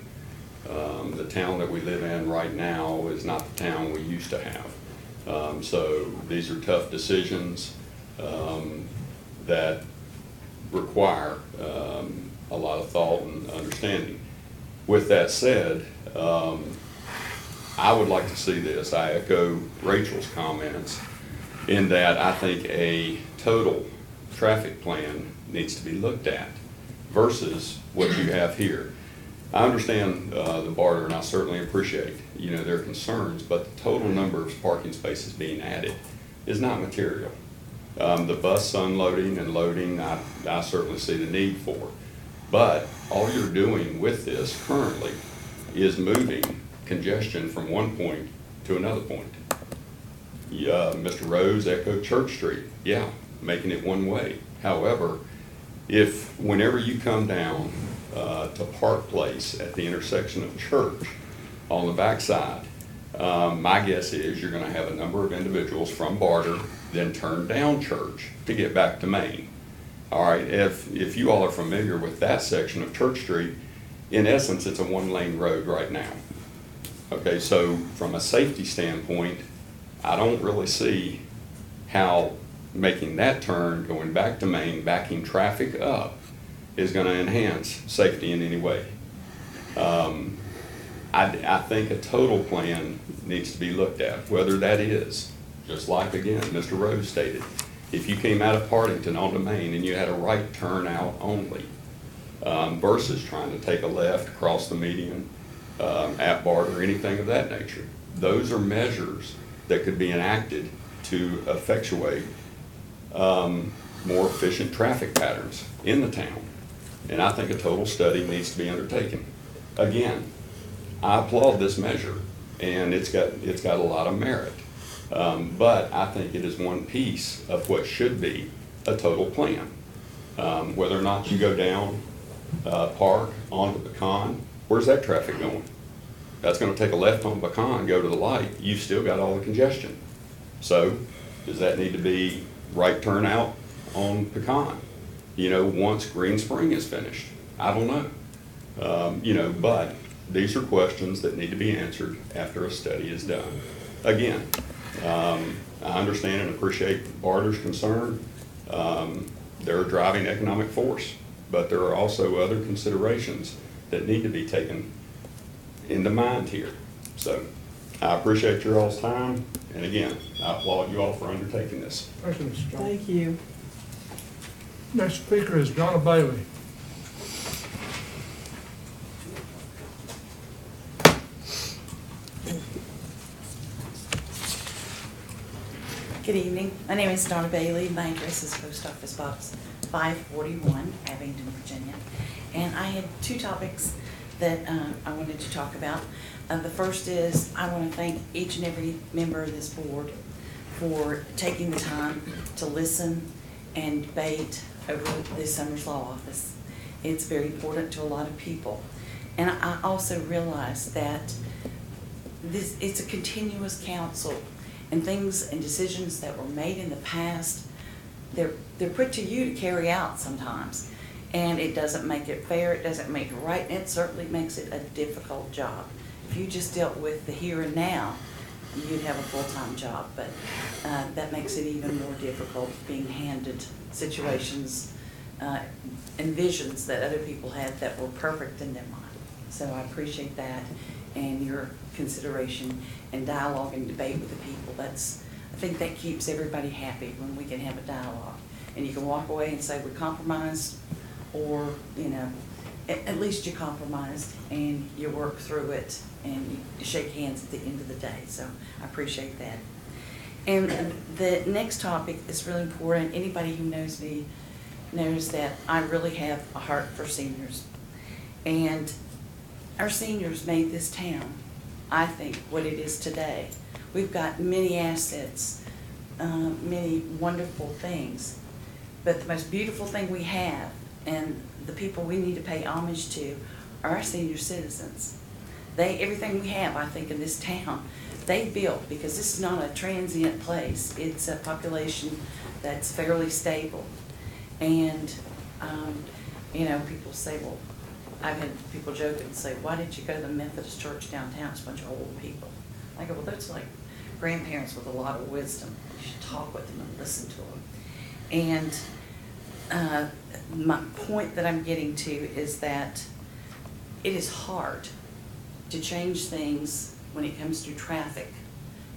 The town that we live in right now is not the town we used to have. So these are tough decisions that require a lot of thought and understanding. With that said, I would like to see this. I echo Rachel's comments in that I think a total traffic plan needs to be looked at versus what you have here. I understand the barter, and I certainly appreciate their concerns, but the total number of parking spaces being added is not material. The bus unloading and loading, I certainly see the need for, but all you're doing with this currently is moving congestion from one point to another point. Mr. Rose echoed Church Street. Yeah, making it one way. However, whenever you come down to Park Place at the intersection of Church on the backside, my guess is you're going to have a number of individuals from Barter then turn down Church to get back to Main. All right, if you all are familiar with that section of Church Street, in essence, it's a one-lane road right now. Okay, so from a safety standpoint, I don't really see how making that turn, going back to Main, backing traffic up, is going to enhance safety in any way. I think a total plan needs to be looked at, whether that is, just like again, Mr. Rose stated, if you came out of Partington onto Main and you had a right turn out only, versus trying to take a left across the median, at Barter or anything of that nature. Those are measures that could be enacted to effectuate more efficient traffic patterns in the town. And I think a total study needs to be undertaken. Again, I applaud this measure, and it's got a lot of merit. But I think it is one piece of what should be a total plan. Whether or not you go down Park onto Pecan, where's that traffic going? That's going to take a left on Pecan, go to the light. You've still got all the congestion. So does that need to be right turn out on Pecan? Once Green Spring is finished. I don't know. But these are questions that need to be answered after a study is done. Again, I understand and appreciate Barter's concern. They're a driving economic force, but there are also other considerations that need to be taken into mind here. So I appreciate your all's time, and again, I applaud you all for undertaking this. Thank you, Mr. John. Thank you. Next speaker is Donna Bailey. Good evening. My name is Donna Bailey. My address is Post Office Box 541, Abington, Virginia. And I had two topics that I wanted to talk about. The first is I want to thank each and every member of this board for taking the time to listen and debate over this Summers Law Office. It's very important to a lot of people. And I also realize that it's a continuous council, and things and decisions that were made in the past, they're put to you to carry out sometimes. And it doesn't make it fair, it doesn't make it right, and it certainly makes it a difficult job. If you just dealt with the here and now, you'd have a full-time job, but that makes it even more difficult being handed situations and visions that other people had that were perfect in their mind. So I appreciate that and your consideration and dialogue and debate with the people. I think that keeps everybody happy when we can have a dialogue. And you can walk away and say we compromised, or at least you compromised and you work through it and you shake hands at the end of the day. So I appreciate that. And the next topic is really important. Anybody who knows me knows that I really have a heart for seniors. And our seniors made this town, I think, what it is today. We've got many assets, many wonderful things. But the most beautiful thing we have, and the people we need to pay homage to, are our senior citizens. Everything we have, I think, in this town, they built, because this is not a transient place. It's a population that's fairly stable. And, you know, people say, well, I've had people joke and say, why did you go to the Methodist church downtown? It's a bunch of old people. I go, well, that's like grandparents with a lot of wisdom. You should talk with them and listen to them. And my point that I'm getting to is that it is hard to change things when it comes to traffic.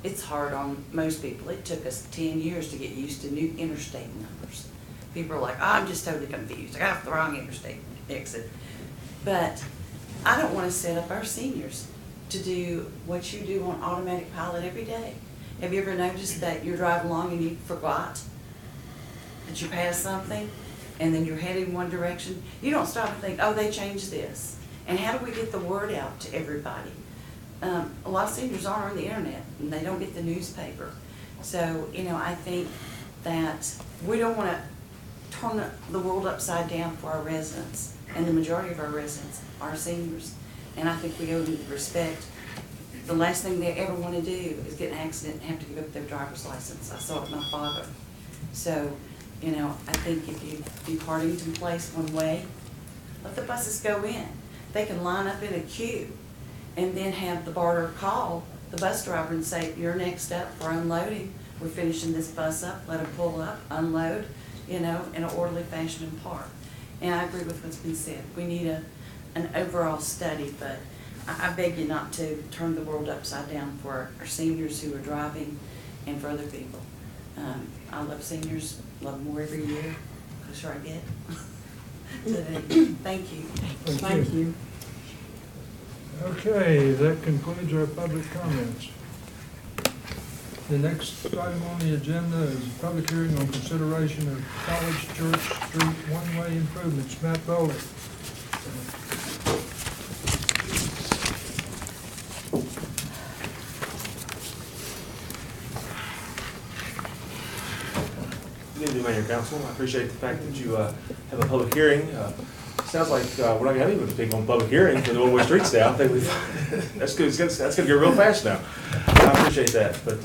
It's hard on most people. It took us 10 years to get used to new interstate numbers. People are like, oh, I'm just totally confused. I got off the wrong interstate exit. But I don't want to set up our seniors to do what you do on automatic pilot every day. Have you ever noticed that you're driving along and you forgot that you passed something and then you're heading one direction? You don't stop and think, oh, they changed this. And how do we get the word out to everybody? A lot of seniors aren't on the internet and they don't get the newspaper. So, you know, I think that we don't want to turn the world upside down for our residents. And the majority of our residents are seniors. And I think we owe them respect. The last thing they ever want to do is get in an accident and have to give up their driver's license. I saw it with my father. So, you know, I think if you do Partington Place one way, let the buses go in. They can line up in a queue and then have the barter call the bus driver and say, you're next up for unloading. We're finishing this bus up. Let them pull up, unload, you know, in an orderly fashion and park. And I agree with what's been said. We need an overall study, but I beg you not to turn the world upside down for our seniors who are driving and for other people. I love seniors, love them more every year, the closer I get. Thank you. Thank you. Okay, that concludes our public comments. The next item on the agenda is a public hearing on consideration of College Church Street one-way improvements. Matt Bowler. Good evening, Mayor and Council. I appreciate the fact that you have a public hearing. Sounds like we're not going to have anyone to speak on public hearing for the one-way streets now. I think that's good. That's going to go real fast now. I appreciate that. But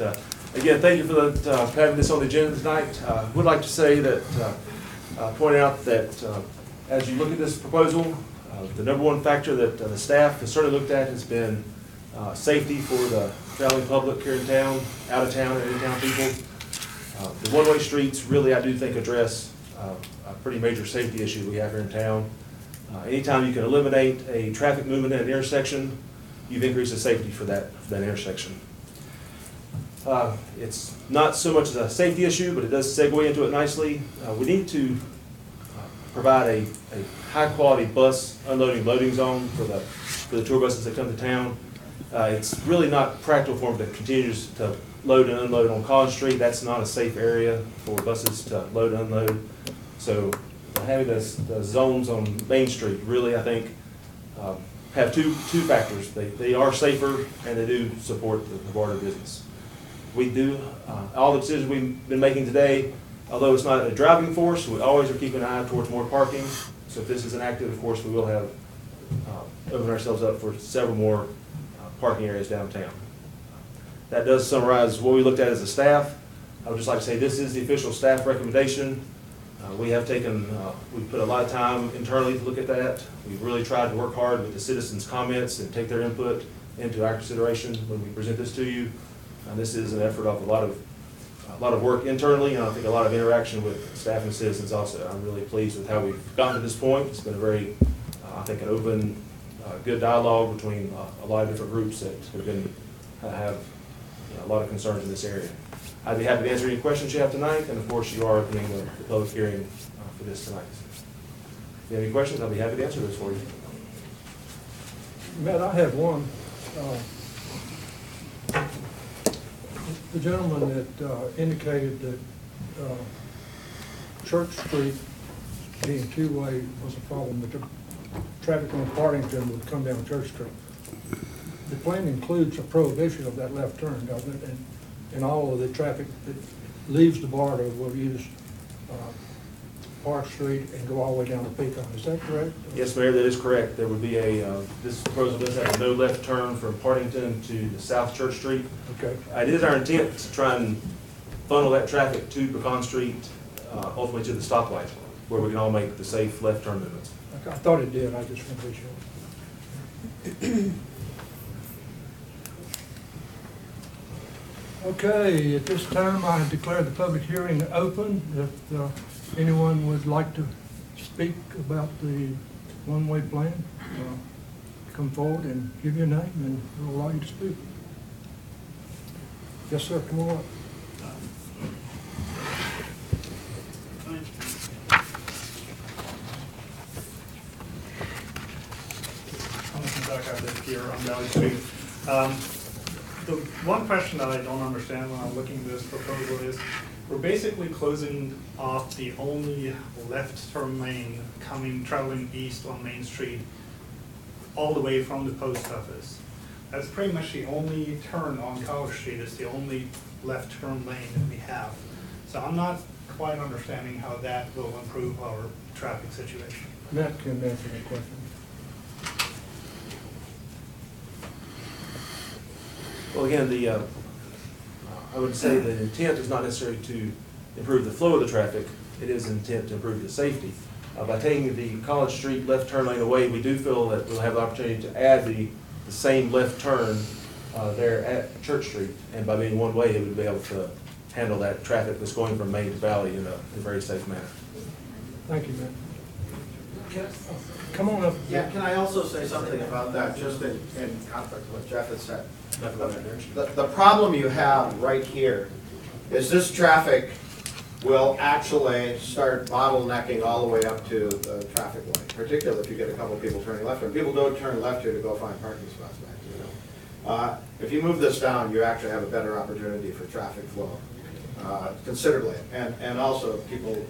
again, thank you for having this on the agenda tonight. I would like to say that, point out that as you look at this proposal, the number one factor that the staff has certainly looked at has been safety for the traveling public here in town, out of town, and in-town people. The one-way streets really, I do think, address a pretty major safety issue we have here in town. Anytime you can eliminate a traffic movement at an intersection, you've increased the safety for that intersection. It's not so much a safety issue, but it does segue into it nicely. We need to provide a high-quality bus unloading loading zone for the tour buses that come to town. It's really not practical for them to continue to load and unload on College Street. That's not a safe area for buses to load and unload. So having the zones on Main Street really, I think, have two factors. They are safer and they do support the barter business. We do, all the decisions we've been making today, although it's not a driving force, we always are keeping an eye towards more parking. So if this is enacted, of course, we will have opened ourselves up for several more parking areas downtown. That does summarize what we looked at as a staff. I would just like to say this is the official staff recommendation. We have taken, we've put a lot of time internally to look at that. We've really tried to work hard with the citizens' comments and take their input into our consideration when we present this to you. This is an effort of a lot of work internally, and I think a lot of interaction with staff and citizens also. I'm really pleased with how we've gotten to this point. It's been a very, I think, an open, good dialogue between a lot of different groups that have been have a lot of concerns in this area. I'd be happy to answer any questions you have tonight, and of course you are opening the public hearing for this tonight. If you have any questions, I'll be happy to answer those for you. Matt, I have one. The gentleman that indicated that Church Street being two-way was a problem, but traffic on Partington would come down Church Street. The plan includes a prohibition of that left turn, doesn't it? And all of the traffic that leaves the BARDA will use Park Street and go all the way down to Pecan. Is that correct? Yes, Mayor, that is correct. There would be this proposal does have a no left turn from Partington to the South Church Street. Okay. It is our intent to try and funnel that traffic to Pecan Street, ultimately to the stoplight, where we can all make the safe left turn movements. I thought it did, I just want to be sure. Okay, at this time, I declare the public hearing open. If anyone would like to speak about the one-way plan, come forward and give your name and we'll allow you to speak. Yes, sir, come on up. I live here on Valley Street. The one question that I don't understand when I'm looking at this proposal is we're basically closing off the only left turn lane traveling east on Main Street all the way from the post office. That's pretty much the only turn on College Street. It's the only left turn lane that we have. So I'm not quite understanding how that will improve our traffic situation. Matt can answer that question. Well, again, I would say the intent is not necessarily to improve the flow of the traffic. It is intent to improve the safety. By taking the College Street left turn lane away, we do feel that we'll have the opportunity to add the same left turn there at Church Street. And by being one way, it would be able to handle that traffic that's going from Main to Valley in a very safe manner. Thank you, Matt. Come on up. Yeah, can I also say something about that, just in conflict with what Jeff had said? The problem you have right here is this traffic will actually start bottlenecking all the way up to the traffic light, particularly if you get a couple of people turning left. And people don't turn left here to go find parking spots back, you know. If you move this down, you actually have a better opportunity for traffic flow considerably. And also people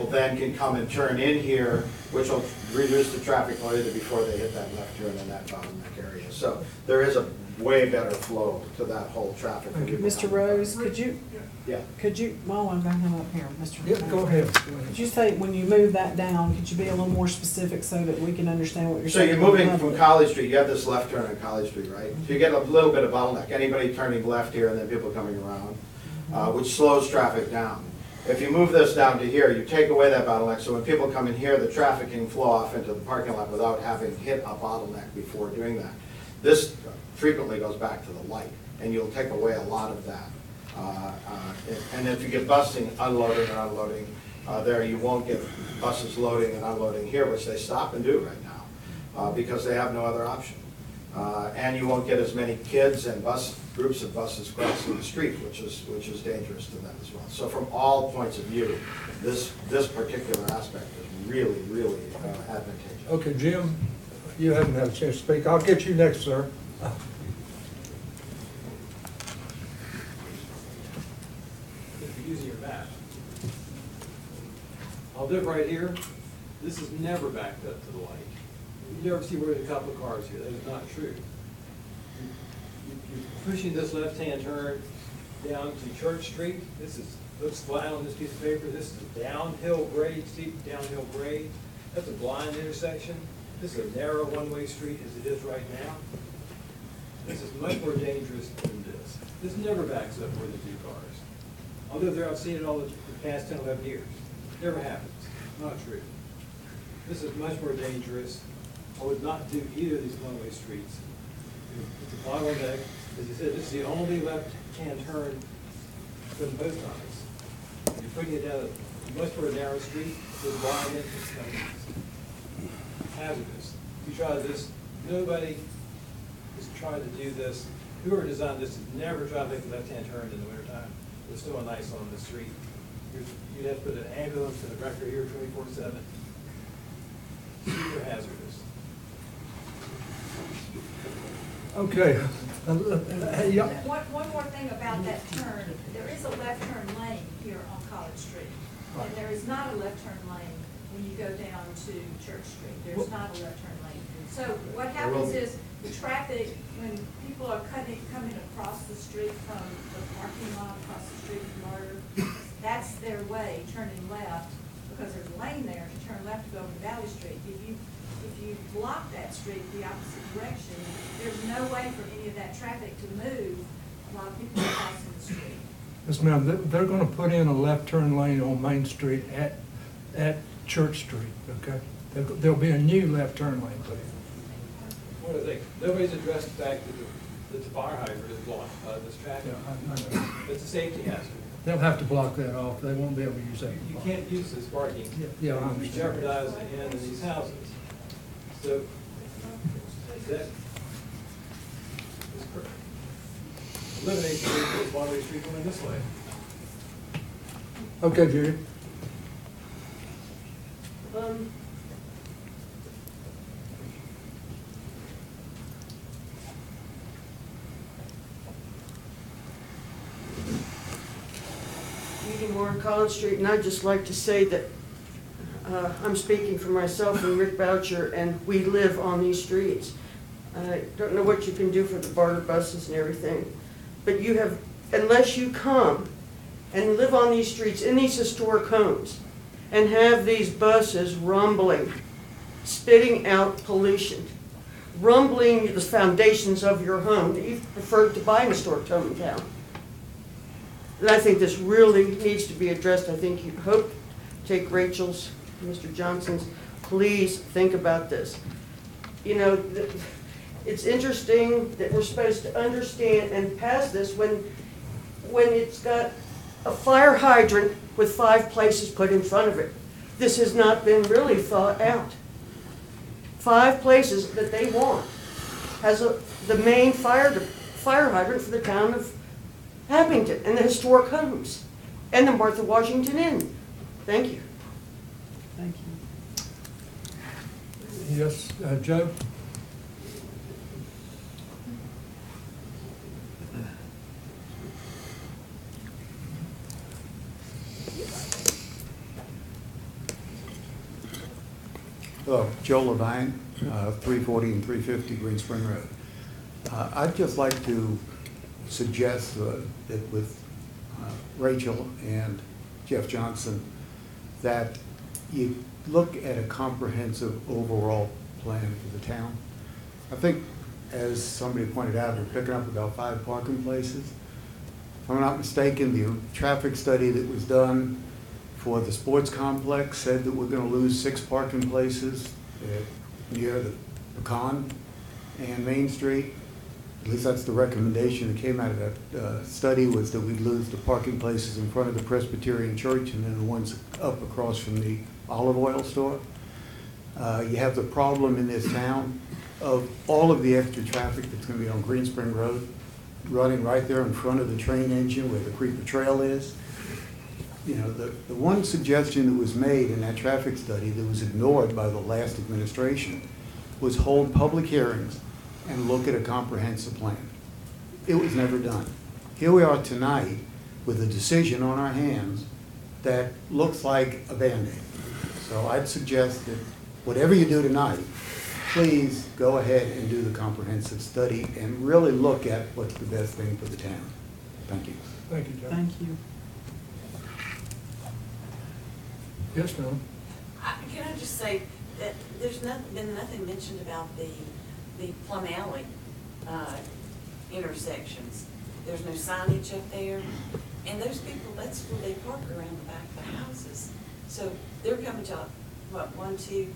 then can come and turn in here, which will reduce the traffic later before they hit that left turn in that bottleneck area. So there is a way better flow to that whole traffic. Mr. Rose, could you, while I'm bringing him up here, Mr. Yeah, go ahead. Could you say, when you move that down, could you be a little more specific so that we can understand what you're So saying? you're moving from College Street, you have this left turn on College Street, right? So you get a little bit of bottleneck, anybody turning left here and then people coming around, which slows traffic down. If you move this down to here, you take away that bottleneck, so when people come in here, the traffic can flow off into the parking lot without having hit a bottleneck before doing that. This frequently goes back to the light, and you'll take away a lot of that. And if you get busing, unloading and unloading there, you won't get buses loading and unloading here, which they stop and do right now, because they have no other option. And you won't get as many kids and groups of buses crossing the street, which is dangerous to them as well. So from all points of view, this particular aspect is really, really advantageous. Okay, Jim, you haven't had a chance to speak. I'll get you next, sir. If you're using your map, I'll live right here. This is never backed up to the light. You never see where there's a couple of cars here. That is not true. You're pushing this left-hand turn down to Church Street. Looks flat on this piece of paper. This is a downhill grade, steep downhill grade. That's a blind intersection. This is a narrow one-way street as it is right now. This is much more dangerous than this. This never backs up more than 2 cars. Although I've seen it all the past 10, 11 years. Never happens. Not true. This is much more dangerous. I would not do either of these one-way streets. It's a bottleneck. As you said, this is the only left-hand turn from the post office. You're putting it down a much more narrow street with wide entrance. Hazardous. If you try this, nobody has tried to do this. Whoever designed this has never tried to make a left-hand turn in the wintertime. There's still an ice on the street. You'd have to put an ambulance and a record here 24/7. Super hazardous. Okay. One more thing about that turn. There is a left turn lane here on College Street. And there is not a left turn lane when you go down to Church Street. There's not a left turn lane. So what happens is the traffic, when people are coming across the street from the parking lot, across the street from Murder, that's their way, turning left, because there's a lane there to turn left to go to Valley Street. If you block that street the opposite direction, there's no way for any of that traffic to move. A lot of people are crossing the street. Yes, ma'am, they're gonna put in a left turn lane on Main Street at Church Street, okay? There'll be a new left turn lane put in. What do they, nobody's addressed the fact that the fire hydrant is blocked by this traffic. Yeah, I know. It's a safety hazard. They'll have to block that off. They won't be able to use that. You can't use this parking. Yeah, I You understand. jeopardize the end of these houses. So, that eliminates the one-way street going this way. Okay, Judy. Meeting more on College Street, and I'd just like to say that I'm speaking for myself and Rick Boucher, and we live on these streets. I don't know what you can do for the barter buses and everything, but you have, unless you come and live on these streets in these historic homes and have these buses rumbling, spitting out pollution, rumbling the foundations of your home, that you've preferred to buy a historic home in town. And I think this really needs to be addressed. I think you hope to take Rachel's, Mr. Johnson's, please think about this. You know, it's interesting that we're supposed to understand and pass this when it's got a fire hydrant with 5 places put in front of it. This has not been really thought out. 5 places that they want has the main fire hydrant for the town of Abington and the historic homes and the Martha Washington Inn. Thank you. Thank you. Yes, Joe? Hello, Joe Levine, 340 and 350 Green Spring Road. I'd just like to suggest that with Rachel and Jeff Johnson, that you look at a comprehensive overall plan for the town. I think, as somebody pointed out, we're picking up about 5 parking places. If I'm not mistaken, the traffic study that was done for the sports complex said that we're going to lose 6 parking places near the Pecan and Main Street. At least that's the recommendation that came out of that study, was that we'd lose the parking places in front of the Presbyterian Church and then the ones up across from the olive oil store. You have the problem in this town of all of the extra traffic that's going to be on Green Spring Road, running right there in front of the train engine where the Creeper Trail is. You know, the one suggestion that was made in that traffic study that was ignored by the last administration was hold public hearings and look at a comprehensive plan. It was never done. Here we are tonight with a decision on our hands that looks like a Band-Aid. So I'd suggest that whatever you do tonight, please go ahead and do the comprehensive study and really look at what's the best thing for the town. Thank you. Thank you, Joe. Thank you. Yes, ma'am. Can I just say that there's been nothing mentioned about the Plum Alley intersections. There's no signage up there. And those people, that's where they park around the back of the houses. So they're coming to, what, 1, 2,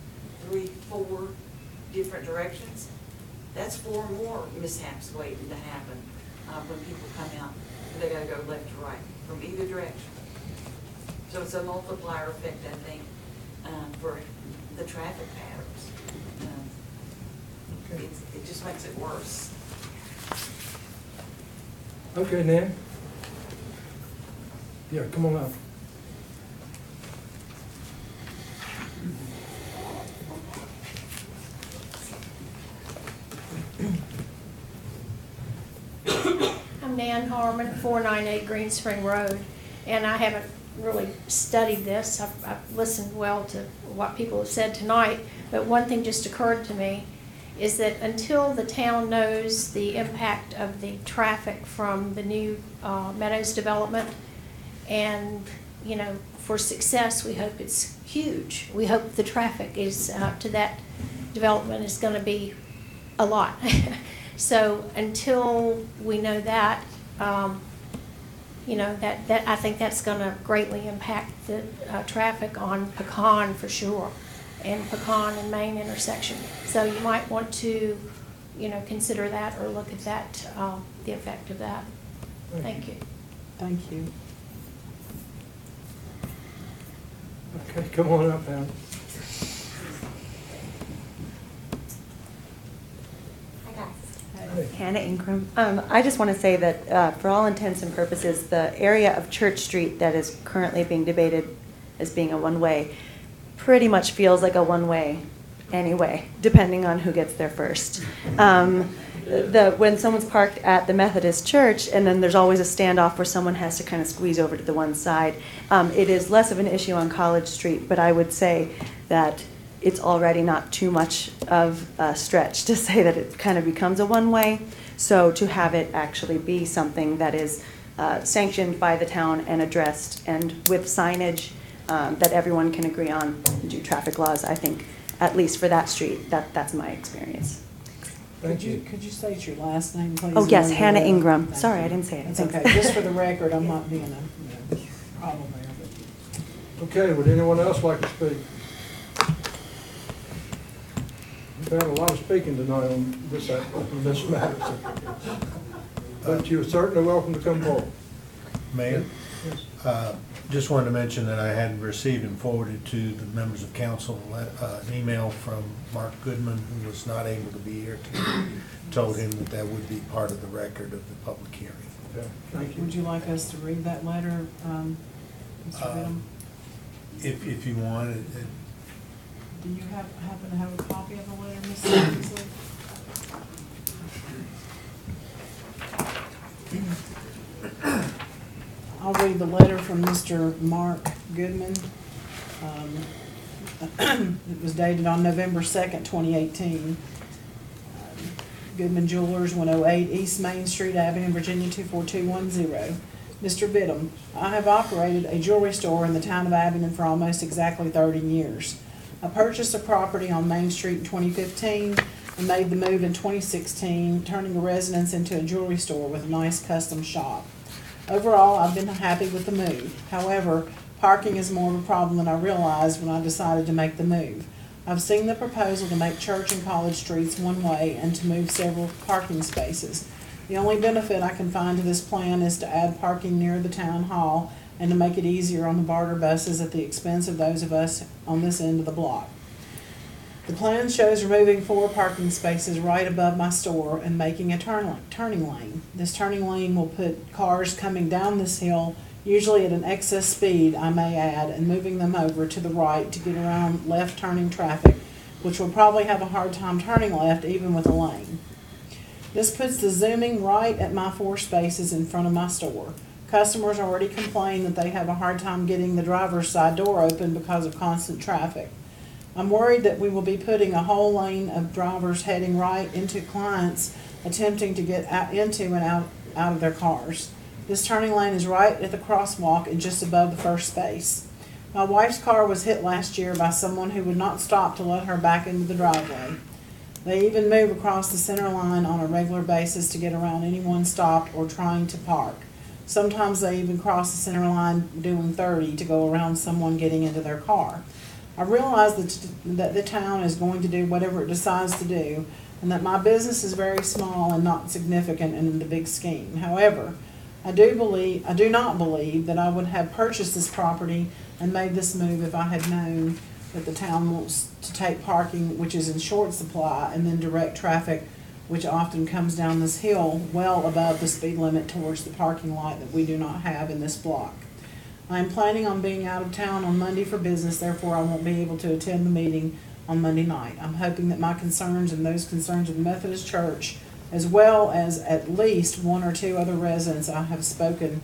3, 4 different directions. That's 4 more mishaps waiting to happen when people come out. They gotta go left to right from either direction. So it's a multiplier effect, I think, for the traffic patterns. It just makes it worse. Okay, Nan? Yeah, come on up. I'm Nan Harmon, 498 Green Spring Road, and I have really studied this. I've listened well to what people have said tonight, but one thing just occurred to me is that until the town knows the impact of the traffic from the new Meadows development, and, you know, for success, we hope it's huge. We hope the traffic is to that development is going to be a lot. So until we know that, you know, that I think that's going to greatly impact the traffic on Pecan for sure, and Pecan and Main intersection. So you might want to, you know, consider that or look at that, the effect of that. Thank you. Thank you. Okay, come on up, Pam. Hannah Ingram. I just want to say that for all intents and purposes, the area of Church Street that is currently being debated as being a one-way pretty much feels like a one-way anyway, depending on who gets there first. When someone's parked at the Methodist church, and then there's always a standoff where someone has to kind of squeeze over to the one side, it is less of an issue on College Street, but I would say that it's already not too much of a stretch to say that it kind of becomes a one-way. So to have it actually be something that is sanctioned by the town and addressed, and with signage that everyone can agree on, and do traffic laws, I think, at least for that street, that's my experience. Could you state your last name, please? Oh, yes, Hannah Ingram. Sorry, I didn't say it. It's Thanks. okay. Just for the record, I'm not being a problem there. Okay, would anyone else like to speak? We've had a lot of speaking tonight on this matter. But you're certainly welcome to come forward. Mayor? Yes. Just wanted to mention that I had received and forwarded to the members of council an email from Mark Goodman, who was not able to be here today. Told him that that would be part of the record of the public hearing. Okay, thank you. Would you like us to read that letter, Mr. Biddle? If you want it. Do you happen to have a copy of the letter, Mr. Beasley? I'll read the letter from Mr. Mark Goodman. It was dated on November 2nd, 2018. Goodman Jewelers, 108 East Main Street, Abington, Virginia, 24210. Mr. Biddle, I have operated a jewelry store in the town of Abington for almost exactly 30 years. I purchased a property on Main Street in 2015 and made the move in 2016, turning a residence into a jewelry store with a nice custom shop. Overall, I've been happy with the move. However, parking is more of a problem than I realized when I decided to make the move. I've seen the proposal to make Church and College Streets one way and to move several parking spaces. The only benefit I can find to this plan is to add parking near the town hall and to make it easier on the barter buses at the expense of those of us on this end of the block. The plan shows removing 4 parking spaces right above my store and making a turning lane. This turning lane will put cars coming down this hill, usually at an excess speed, I may add, and moving them over to the right to get around left turning traffic, which will probably have a hard time turning left even with a lane. This puts the zooming right at my 4 spaces in front of my store. Customers already complain that they have a hard time getting the driver's side door open because of constant traffic. I'm worried that we will be putting a whole lane of drivers heading right into clients attempting to get out into and out of their cars. This turning lane is right at the crosswalk and just above the first space. My wife's car was hit last year by someone who would not stop to let her back into the driveway. They even move across the center line on a regular basis to get around anyone stopped or trying to park. Sometimes they even cross the center line doing 30 to go around someone getting into their car. I realize that the town is going to do whatever it decides to do, and that my business is very small and not significant in the big scheme. However, I do not believe that I would have purchased this property and made this move if I had known that the town wants to take parking, which is in short supply, and then direct traffic, which often comes down this hill well above the speed limit towards the parking lot that we do not have in this block. I am planning on being out of town on Monday for business, therefore I won't be able to attend the meeting on Monday night. I'm hoping that my concerns and those concerns of the Methodist Church, as well as at least 1 or 2 other residents I have spoken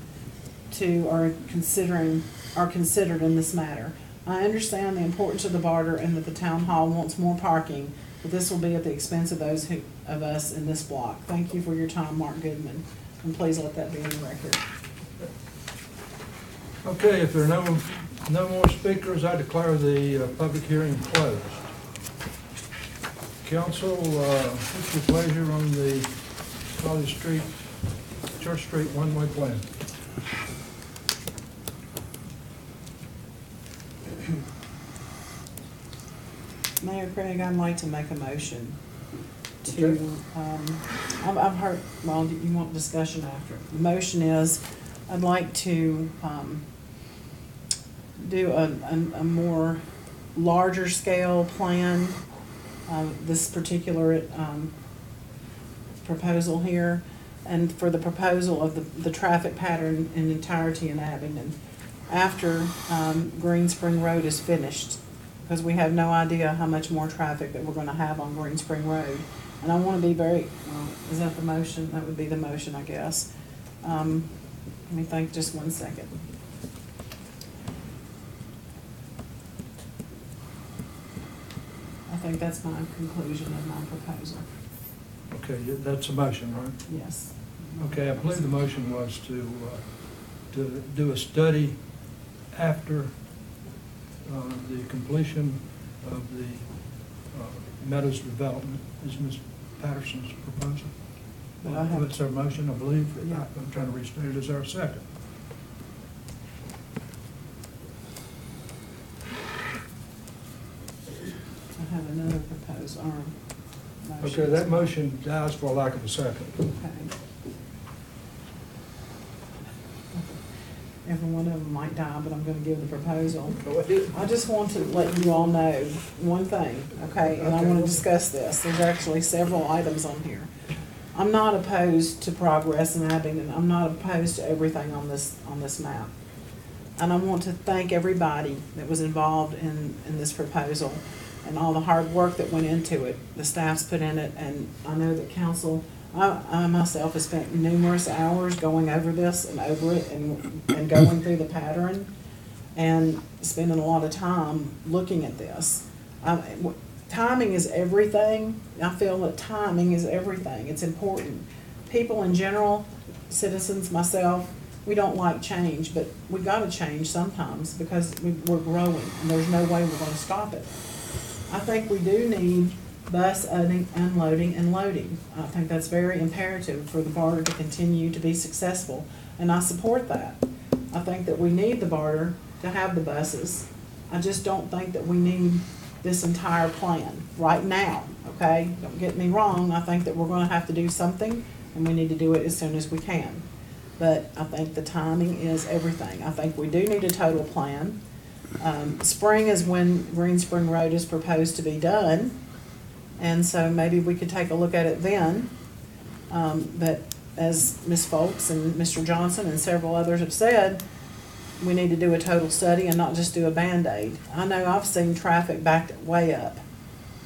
are considered in this matter. I understand the importance of the barter and that the town hall wants more parking, but this will be at the expense of those of us in this block. Thank you for your time, Mark Goodman, and please let that be in the record. Okay, if there are no more speakers, I declare the public hearing closed. Council, what's your pleasure on the College Street, Church Street one-way plan? Mayor Craig, I'd like to make a motion to, I've heard, well, you want discussion after. The motion is, I'd like to do a more larger scale plan. This particular proposal here, and for the proposal of the traffic pattern in entirety in Abington after Green Spring Road is finished, because we have no idea how much more traffic that we're going to have on Green Spring Road. And I want to be very, well, is that the motion? That would be the motion, I guess. Let me think just 1 second. I think that's my conclusion of my proposal. Okay, that's a motion, right? Yes. Okay, I believe the motion was to do a study after the completion of the Meadows development is Ms. Patterson's proposal. That's our motion, I believe. Yeah. I'm trying to restate it. Is there a second? I have another proposal, or motion. Okay, that motion dies for lack of a second. Okay. Every one of them might die, but I'm gonna give the proposal. Go ahead. I just want to let you all know one thing, okay? And I wanna discuss this. There's actually several items on here. I'm not opposed to progress in Abington. I'm not opposed to everything on this map. And I want to thank everybody that was involved in this proposal and all the hard work that went into it, the staff's put in it, and I know that council, I myself have spent numerous hours going over this and over it and going through the pattern and spending a lot of time looking at this. Timing is everything. I feel that timing is everything. It's important. People in general, citizens, myself, we don't like change, but we gotta change sometimes because we're growing and there's no way we're gonna stop it. I think we do need bus unloading and loading. I think that's very imperative for the barter to continue to be successful, and I support that. I think that we need the barter to have the buses. I just don't think that we need this entire plan right now, okay? Don't get me wrong, I think that we're gonna have to do something, and we need to do it as soon as we can. But I think the timing is everything. I think we do need a total plan. Spring is when Green Spring Road is proposed to be done, and so maybe we could take a look at it then. But as Ms. Folks and Mr. Johnson and several others have said, we need to do a total study and not just do a Band-Aid. I know I've seen traffic backed way up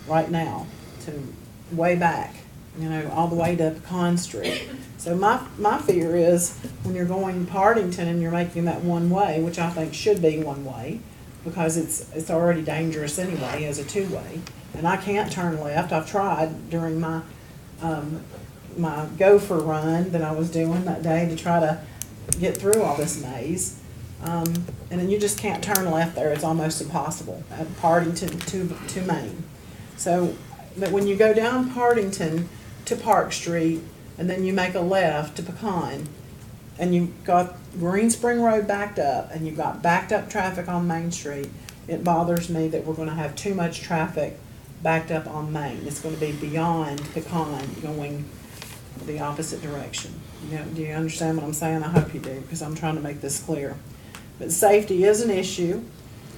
right now to way back, you know, all the way to Pecan Street. So my fear is when you're going Partington and you're making that one way, which I think should be one way, because it's already dangerous anyway as a two-way, and I can't turn left. I've tried during my my gopher run that I was doing that day to try to get through all this maze. And then you just can't turn left there. It's almost impossible at Partington to Main. So, but when you go down Partington to Park Street and then you make a left to Pecan and you've got Green Spring Road backed up and you've got backed up traffic on Main Street, it bothers me that we're going to have too much traffic backed up on Main. It's going to be beyond Pecan going the opposite direction. You know, do you understand what I'm saying? I hope you do, because I'm trying to make this clear. But safety is an issue,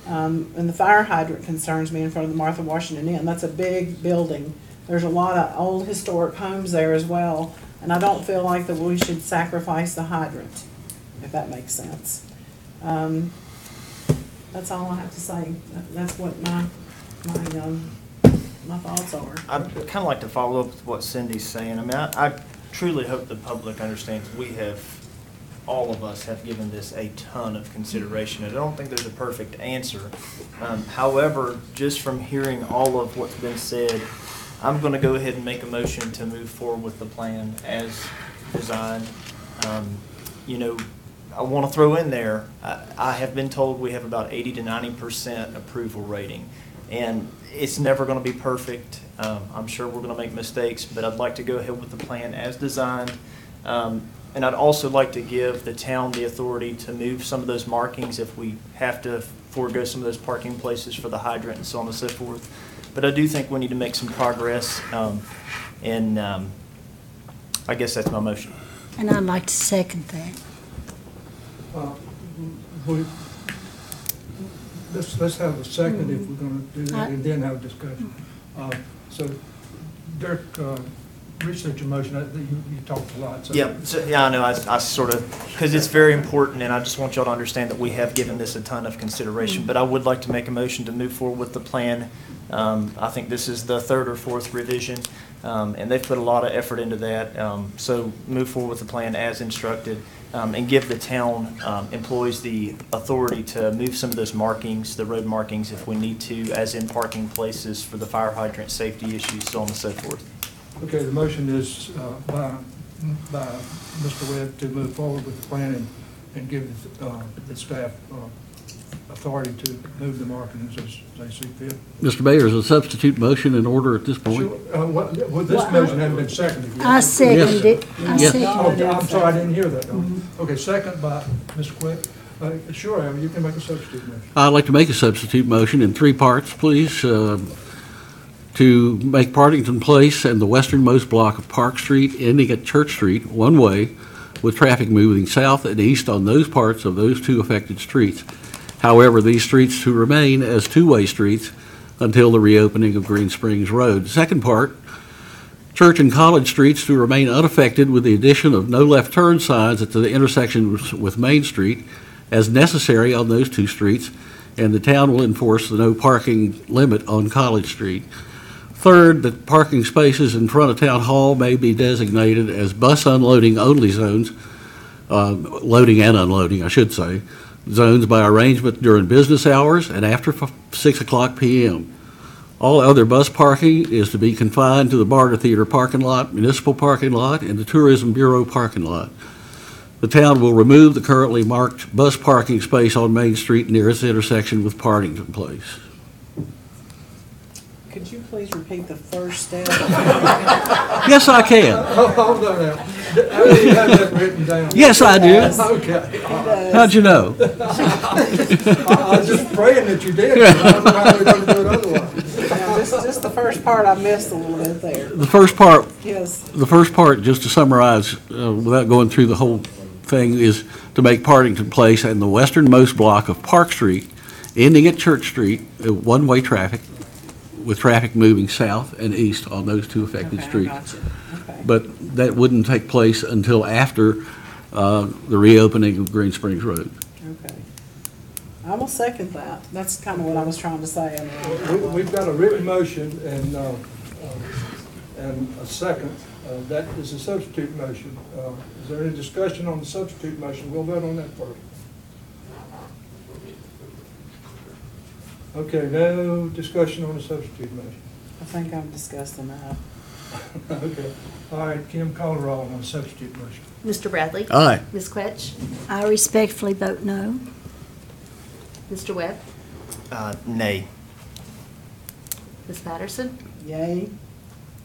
and the fire hydrant concerns me in front of the Martha Washington Inn. That's a big building. There's a lot of old historic homes there as well, and I don't feel like that we should sacrifice the hydrant, if that makes sense. That's all I have to say. That's what my thoughts are. I'd kind of like to follow up with what Cindy's saying. I mean, I truly hope the public understands we have all of us have given this a ton of consideration. And I don't think there's a perfect answer. However, just from hearing all of what's been said, I'm going to go ahead and make a motion to move forward with the plan as designed. You know, I want to throw in there, I have been told we have about 80 to 90% approval rating. And it's never going to be perfect. I'm sure we're going to make mistakes, but I'd like to go ahead with the plan as designed. And I'd also like to give the town the authority to move some of those markings if we have to forego some of those parking places for the hydrant and so on and so forth. But I do think we need to make some progress, and I guess that's my motion. And I'd like to second that. Let's have a second if we're going to do that, and then have a discussion. So, Dirk, research your motion. You talked a lot. So. Yeah, I know. I sort of, because it's very important, and I just want y'all to understand that we have given this a ton of consideration. But I would like to make a motion to move forward with the plan. I think this is the third or fourth revision, and they've put a lot of effort into that. So move forward with the plan as instructed, and give the town employees the authority to move some of those markings, the road markings, if we need to, as in parking places for the fire hydrant safety issues, so on and so forth. Okay, the motion is by Mr. Webb to move forward with the plan and give the staff authority to move the markings as they see fit. Mr. Mayor, is a substitute motion in order at this point? Sure. This motion hasn't been seconded yet. I seconded it. I seconded it. I'm sorry, I didn't hear that. Okay, second by Mr. Quick. Sure, Al, you can make a substitute motion. I'd like to make a substitute motion in 3 parts, please. To make Partington Place and the westernmost block of Park Street ending at Church Street one way, with traffic moving south and east on those parts of those 2 affected streets. However, these streets to remain as 2-way streets until the reopening of Green Springs Road. Second part, Church and College Streets to remain unaffected with the addition of no left turn signs at the intersection with Main Street as necessary on those 2 streets, and the town will enforce the no parking limit on College Street. Third, that parking spaces in front of Town Hall may be designated as bus unloading only zones, loading and unloading, I should say, zones by arrangement during business hours and after 6 o'clock p.m. All other bus parking is to be confined to the Barter Theater parking lot, municipal parking lot, and the Tourism Bureau parking lot. The town will remove the currently marked bus parking space on Main Street near its intersection with Partington Place. Could you please repeat the first step? Yes, I can. Hold on now. Do you have that written down? Yes, I do. Okay. How'd you know? I was just praying that you did. I don't know how we're going to do it otherwise. Now, just the first part I missed a little bit there. The first part, Yes. the first part, just to summarize, without going through the whole thing, is to make Partington Place and the westernmost block of Park Street, ending at Church Street, one-way traffic, with traffic moving south and east on those 2 affected streets. Gotcha. Okay. But that wouldn't take place until after the reopening of Green Springs Road. Okay. I will second that. That's kind of what I was trying to say. We've got a written motion and a second. That is a substitute motion. Is there any discussion on the substitute motion? We'll vote on that first. Okay, no discussion on the substitute motion. I think I've discussed enough. Okay. All right, Kim, call the roll on the substitute motion. Mr. Bradley? Aye. Ms. Quetch? I respectfully vote no. Mr. Webb? Nay. Ms. Patterson? Yay.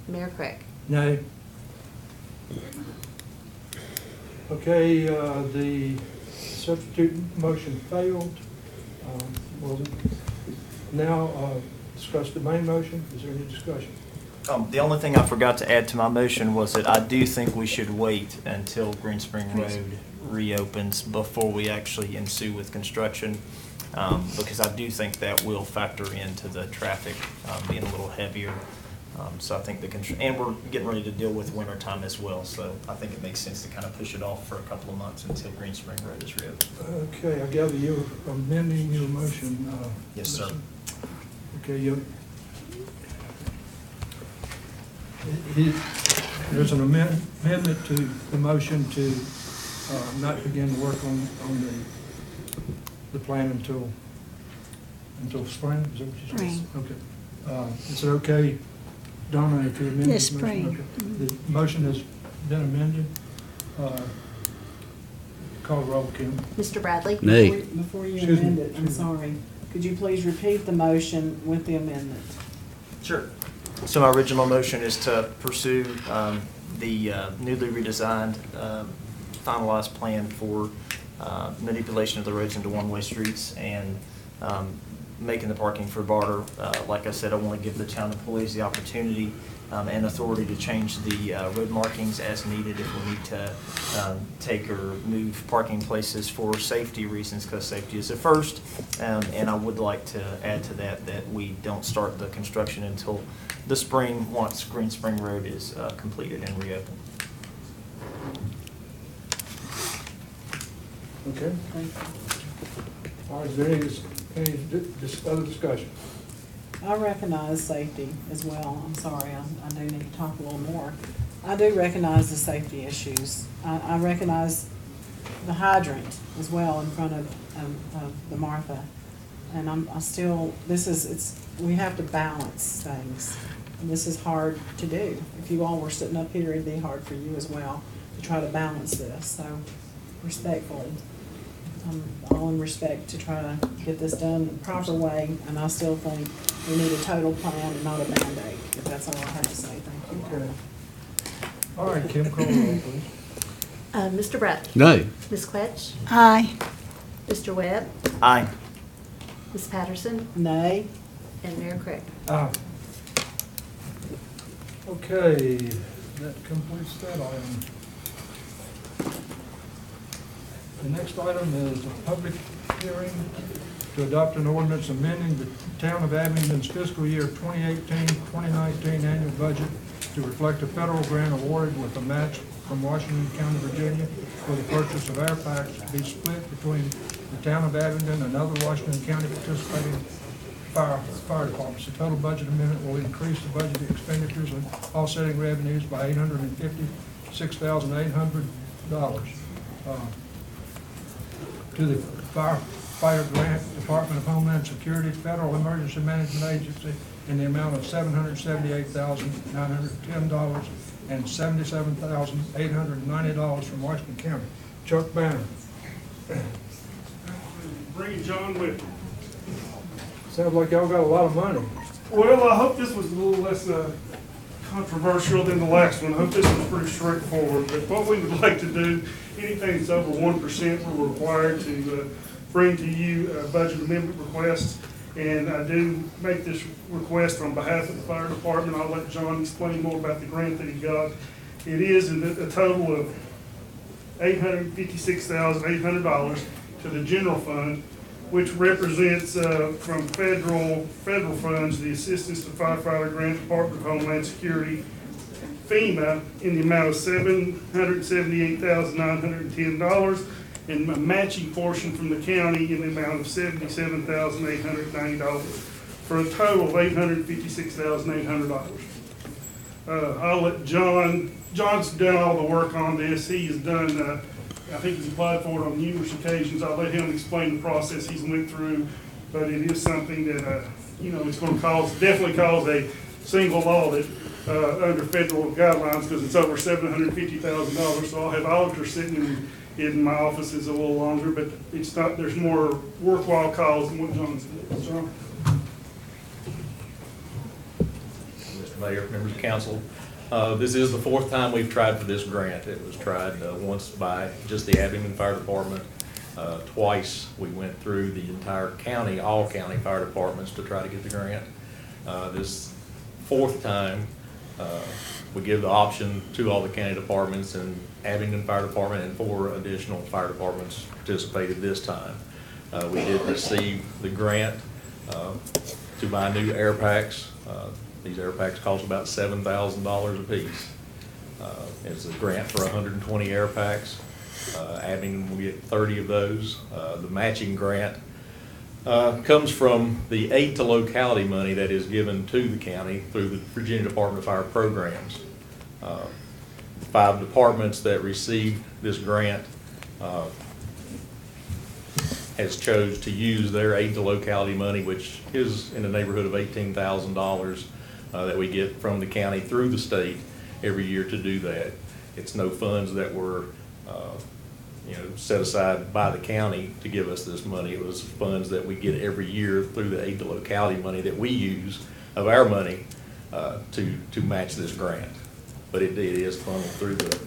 Mayor Craig? Nay. Okay, the substitute motion failed. We'll now discuss the main motion. Is there any discussion? The only thing I forgot to add to my motion was that I do think we should wait until Green Spring Road reopens before we actually ensue with construction, because I do think that will factor into the traffic being a little heavier. So I think and we're getting ready to deal with winter time as well, so I think it makes sense to kind of push it off for a couple of months until Green Spring Road is reopened. Okay, I gather you're amending your motion. Yes, sir. Okay, there's an amendment to the motion to not begin to work on the plan until spring? Is that what you said? Spring. Okay. Is it okay, Donna, if you amend Yes, this motion? spring. Okay. The motion has been amended. Call roll, Kim. Mr. Bradley? Nay. Before you Excuse me. amend it, I'm sorry, could you please repeat the motion with the amendment? Sure. So my original motion is to pursue the newly redesigned, finalized plan for manipulation of the roads into one-way streets and making the parking for barter. Like I said, I want to give the town employees the opportunity and authority to change the road markings as needed if we need to take or move parking places for safety reasons, because safety is at first. And I would like to add to that we don't start the construction until the spring, once Green Spring Road is completed and reopened. Okay. All right, is there any other discussion? I recognize safety as well. I'm sorry, I do need to talk a little more. I do recognize the safety issues. I recognize the hydrant as well in front of the Martha. And we have to balance things. And this is hard to do. If you all were sitting up here, it'd be hard for you as well to try to balance this. So respectfully, all in respect to try to get this done the proper way, and I still think we need a total plan and not a Band-Aid, if that's all I have to say. Thank you. Okay. All right, Kim, call roll, please. Mr. Bradley? Nay. Ms. Quetch? Aye. Mr. Webb? Aye. Ms. Patterson? Nay. And Mayor Craig? Aye. Okay, that completes that item. The next item is a public hearing to adopt an ordinance amending the Town of Abington's fiscal year 2018-2019 annual budget to reflect a federal grant awarded with a match from Washington County, Virginia for the purchase of air packs to be split between the Town of Abington and other Washington County participating fire departments. The total budget amendment will increase the budget expenditures and offsetting revenues by $856,800. To the Firefighter Grant, Department of Homeland Security, Federal Emergency Management Agency, in the amount of $778,910 and $77,890 from Washington County. Chuck Banner. Bringing John with me. Sounds like y'all got a lot of money. Well, I hope this was a little less controversial than the last one. I hope this was pretty straightforward. But what we would like to do, anything that's over 1%, we're required to bring to you a budget amendment request. And I do make this request on behalf of the fire department. I'll let John explain more about the grant that he got. It is a total of $856,800 to the general fund, which represents from federal funds the Assistance to Firefighter Grant, Department of Homeland Security, FEMA, in the amount of $778,910, and a matching portion from the county in the amount of $77,890, for a total of $856,800. I'll let John's done all the work on this. He has done, I think he's applied for it on numerous occasions. I'll let him explain the process he's went through, but it is something that, it's going to definitely cause a single audit under federal guidelines, because it's over $750,000. So I'll have auditors sitting in my office is a little longer, but it's not. There's more worthwhile calls than what John said. John? Mr. Mayor, members of council, this is the fourth time we've tried for this grant. It was tried once by just the Abington Fire Department. Twice we went through the entire county, all county fire departments, to try to get the grant. This fourth time, we give the option to all the county departments, and Abington Fire Department and 4 additional fire departments participated this time. We did receive the grant to buy new air packs. These air packs cost about $7,000 a piece. It's a grant for 120 air packs. Abington will get 30 of those. The matching grant comes from the aid to locality money that is given to the county through the Virginia Department of Fire programs. 5 departments that received this grant has chose to use their aid to locality money, which is in the neighborhood of $18,000 that we get from the county through the state every year to do that. It's no funds that were set aside by the county to give us this money. It was funds that we get every year through the aid to locality money that we use of our money to match this grant. But it is funneled through the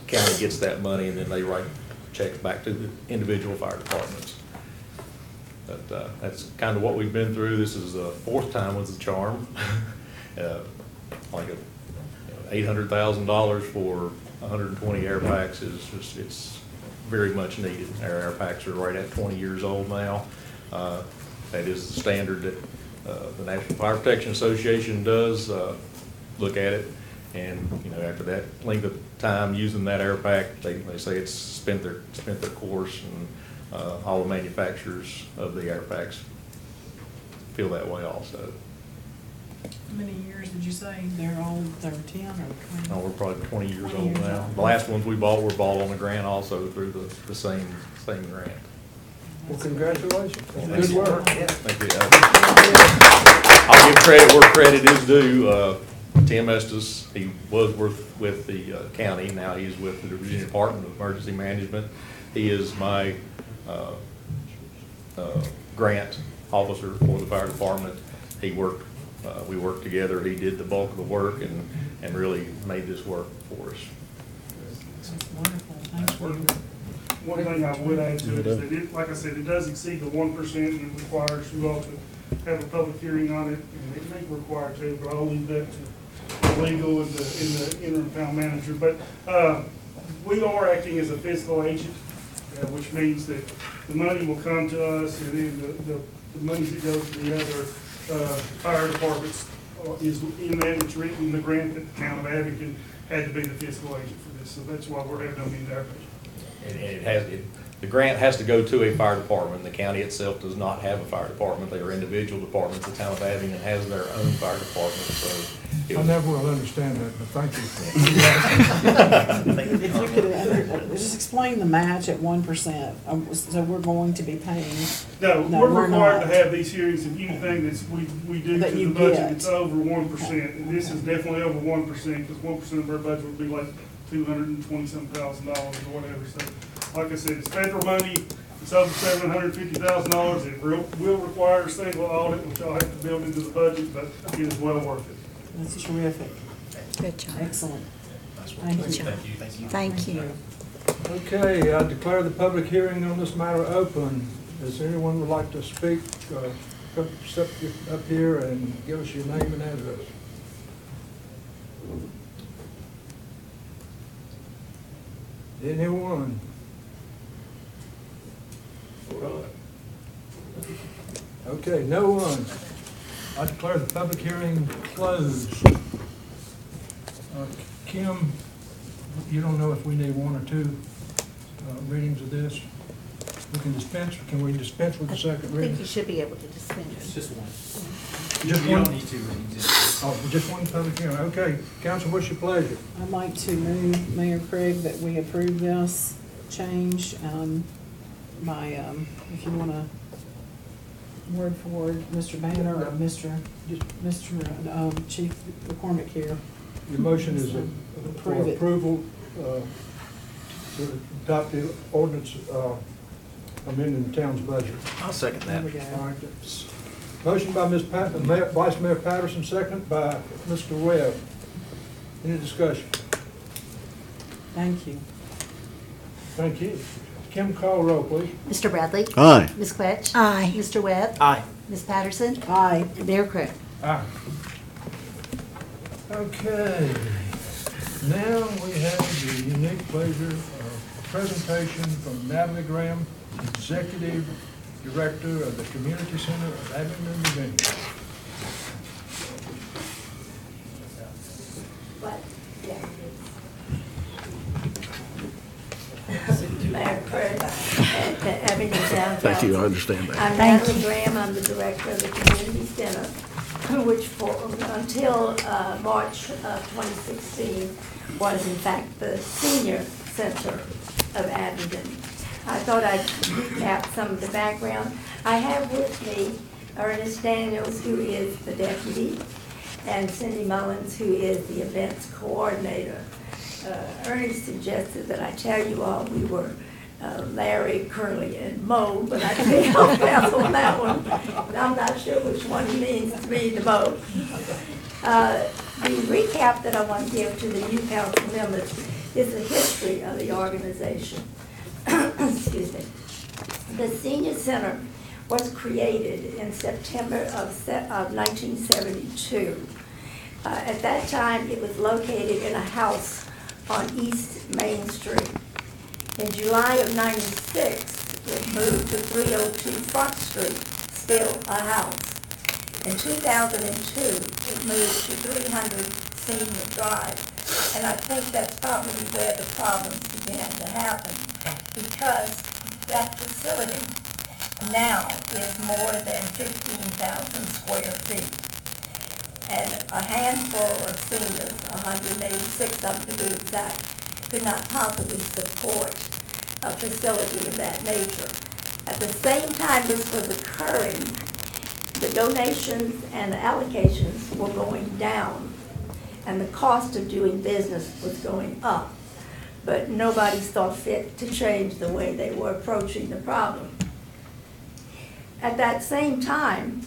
county gets that money, and then they write checks back to the individual fire departments. But that's kind of what we've been through. This is the fourth time with the charm. Like $800,000 for 120 air packs is just, it's very much needed. Our air packs are right at 20 years old now. That is the standard that the National Fire Protection Association does look at it. And after that length of time using that air pack, they say it's spent their course, and all the manufacturers of the air packs feel that way also. How many years did you say they're old? They're 10 or 20? Oh, we're probably 20 years 20 old years now. old. The last ones we bought were bought on the grant also through the same grant. Well, congratulations. Thank Good you. work. Thank you. I'll give credit where credit is due. Tim Estes, he was with the county. Now he's with the Virginia Department of Emergency Management. He is my grant officer for the fire department. We worked together. He did the bulk of the work and really made this work for us. That's wonderful. Thank you. One thing I would add to it is that it, like I said, it does exceed the 1%, and it requires you all to have a public hearing on it, and it may require to, but I'll leave that to the legal and the interim town manager. But we are acting as a fiscal agent, which means that the money will come to us, and then the money that goes to the other fire departments is in that. It's written in the grant that the town of Abington had to be the fiscal agent for this, so that's why we're having them in there. And the grant has to go to a fire department. The county itself does not have a fire department. They are individual departments. The town of Abington has their own fire department, so. I never will understand that, but thank you. If you could just explain the match at 1%. So we're going to be paying. No, we're required not. to have these hearings, and anything that's we do That to you the budget, get. it's over 1%. And this is definitely over 1%, because 1% of our budget would be like $220-some thousand or whatever. So, like I said, it's federal money. It's over $750,000. It will require a single audit, which I'll have to build into the budget, but it is well worth it. That's terrific. Good job. Excellent. Thank you. Thank you. Okay, I declare the public hearing on this matter open. Does anyone would like to speak? Come step up here and give us your name and address. Anyone? Okay, no one. I declare the public hearing closed. Kim, you don't know if we need one or two readings of this? We can dispense with the second I think reading? you should be able to dispense. It's just one. Just You one? don't need two readings. Oh, just one public hearing. Okay, council, what's your pleasure? I'd like to move, Mayor Craig, that we approve this change by, if you want to word for word, Mr. Banner or Mr. Chief McCormick here. Your motion is for Approve it. approval to adopt the ordinance amending the town's budget. I'll second There that. we go. All right. Motion by Ms. Vice Mayor Patterson, second by Mr. Webb. Any discussion? Thank you. Thank you. Kim, call roll, please. Mr. Bradley? Aye. Ms. Quetch? Aye. Mr. Webb? Aye. Ms. Patterson? Aye. And Mayor Craig? Aye. Okay. Now we have the unique pleasure of a presentation from Natalie Graham, Executive Director of the Community Center of Abington, Virginia. Mayor Craig at the Abington Town Thank you, I Council. understand that. I'm Natalie Graham, I'm the director of the Community Center, which until March of 2016 was in fact the senior center of Abington. I thought I'd recap some of the background. I have with me Ernest Daniels, who is the deputy, and Cindy Mullins, who is the events coordinator. Ernest suggested that I tell you all we were Larry, Curly, and Moe, but I think I'll pass on that one. I'm not sure which one he means to be the Moe. The recap that I want to give to the new council members is the history of the organization. Excuse me. The Senior Center was created in September of 1972. At that time, it was located in a house on East Main Street. In July of '96, it moved to 302 Front Street, still a house. In 2002, it moved to 300 Senior Drive, and I think that's probably where the problems began to happen, because that facility now is more than 15,000 square feet. And a handful of seniors, 186 of them to be exact, could not possibly support a facility of that nature. At the same time this was occurring, the donations and the allocations were going down, and the cost of doing business was going up. But nobody saw fit to change the way they were approaching the problem. At that same time,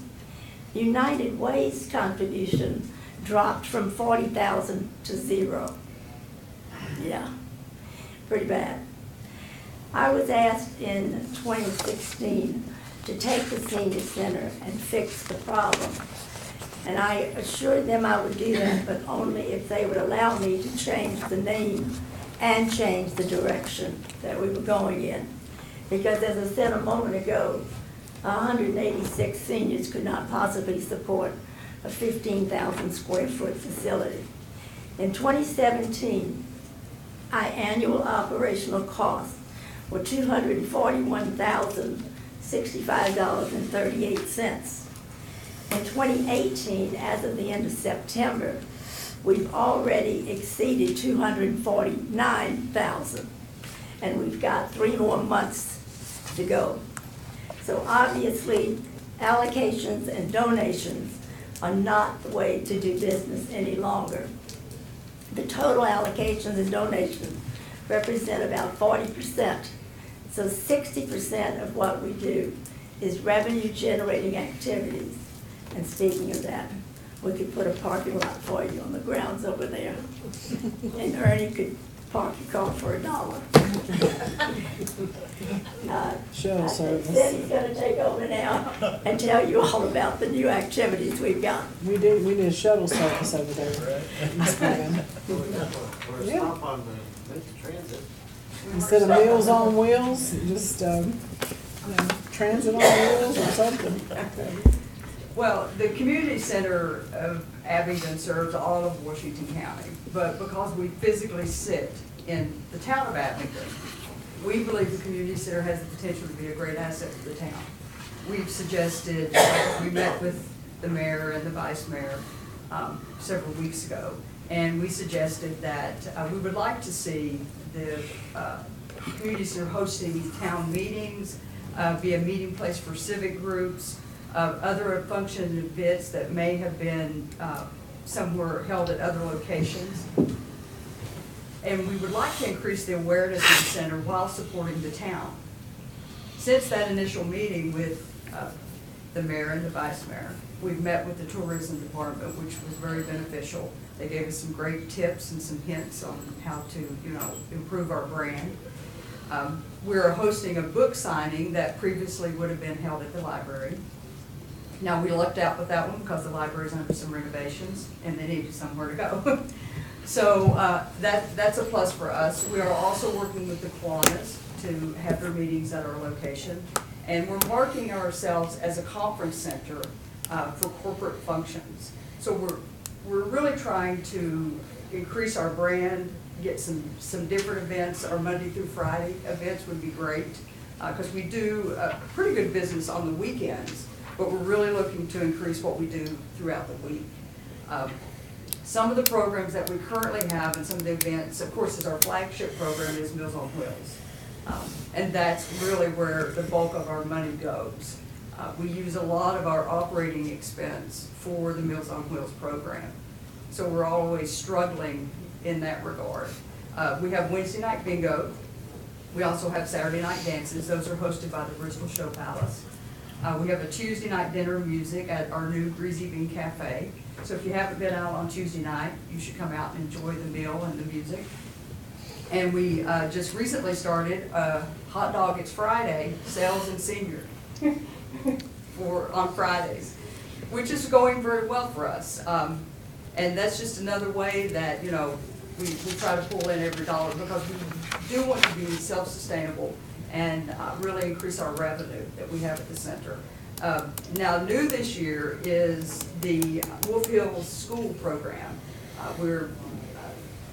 United Way's contribution dropped from 40,000 to 0. Yeah, pretty bad. I was asked in 2016 to take the senior center and fix the problem. And I assured them I would do that, but only if they would allow me to change the name and change the direction that we were going in. Because as I said a moment ago, 186 seniors could not possibly support a 15,000 square foot facility. In 2017, our annual operational costs were $241,065.38. In 2018, as of the end of September, we've already exceeded 249,000, and we've got 3 more months to go. So obviously, allocations and donations are not the way to do business any longer. The total allocations and donations represent about 40%. So 60% of what we do is revenue generating activities. And speaking of that, we could put a parking lot for you on the grounds over there. And Ernie could park your car for $1. Shuttle service. Then he's gonna take over now and tell you all about the new activities we've got. We need a shuttle service over there. Yeah. Instead of Meals on Wheels, just, Transit on Wheels or something. Well, the community center of Abington serves all of Washington County, but because we physically sit in the town of Abington, we believe the community center has the potential to be a great asset to the town. We've suggested, we met with the mayor and the vice mayor several weeks ago, and we suggested that we would like to see the community center hosting town meetings, be a meeting place for civic groups, other functions and events that may have been somewhere held at other locations. And we would like to increase the awareness of the center while supporting the town. Since that initial meeting with the mayor and the vice mayor, we've met with the tourism department, which was very beneficial. They gave us some great tips and some hints on how to, improve our brand. We're hosting a book signing that previously would have been held at the library. Now, we lucked out with that one because the library's under some renovations and they needed somewhere to go. So that's a plus for us. We are also working with the Kiwanis to have their meetings at our location. And we're marking ourselves as a conference center for corporate functions. So we're really trying to increase our brand, get some different events. Our Monday through Friday events would be great because we do pretty good business on the weekends, but we're really looking to increase what we do throughout the week. Some of the programs that we currently have and some of the events, of course, is our flagship program is Meals on Wheels. And that's really where the bulk of our money goes. We use a lot of our operating expense for the Meals on Wheels program. So we're always struggling in that regard. We have Wednesday night bingo. We also have Saturday night dances. Those are hosted by the Bristol Show Palace. We have a Tuesday night dinner and music at our new Greasy Bean Cafe. So if you haven't been out on Tuesday night, you should come out and enjoy the meal and the music. And we just recently started Hot Dog It's Friday sales and senior on Fridays, which is going very well for us. And that's just another way that, you know, we try to pull in every dollar because we do want to be self-sustainable and really increase our revenue that we have at the center. Now, new this year is the Wolf Hill School program. We're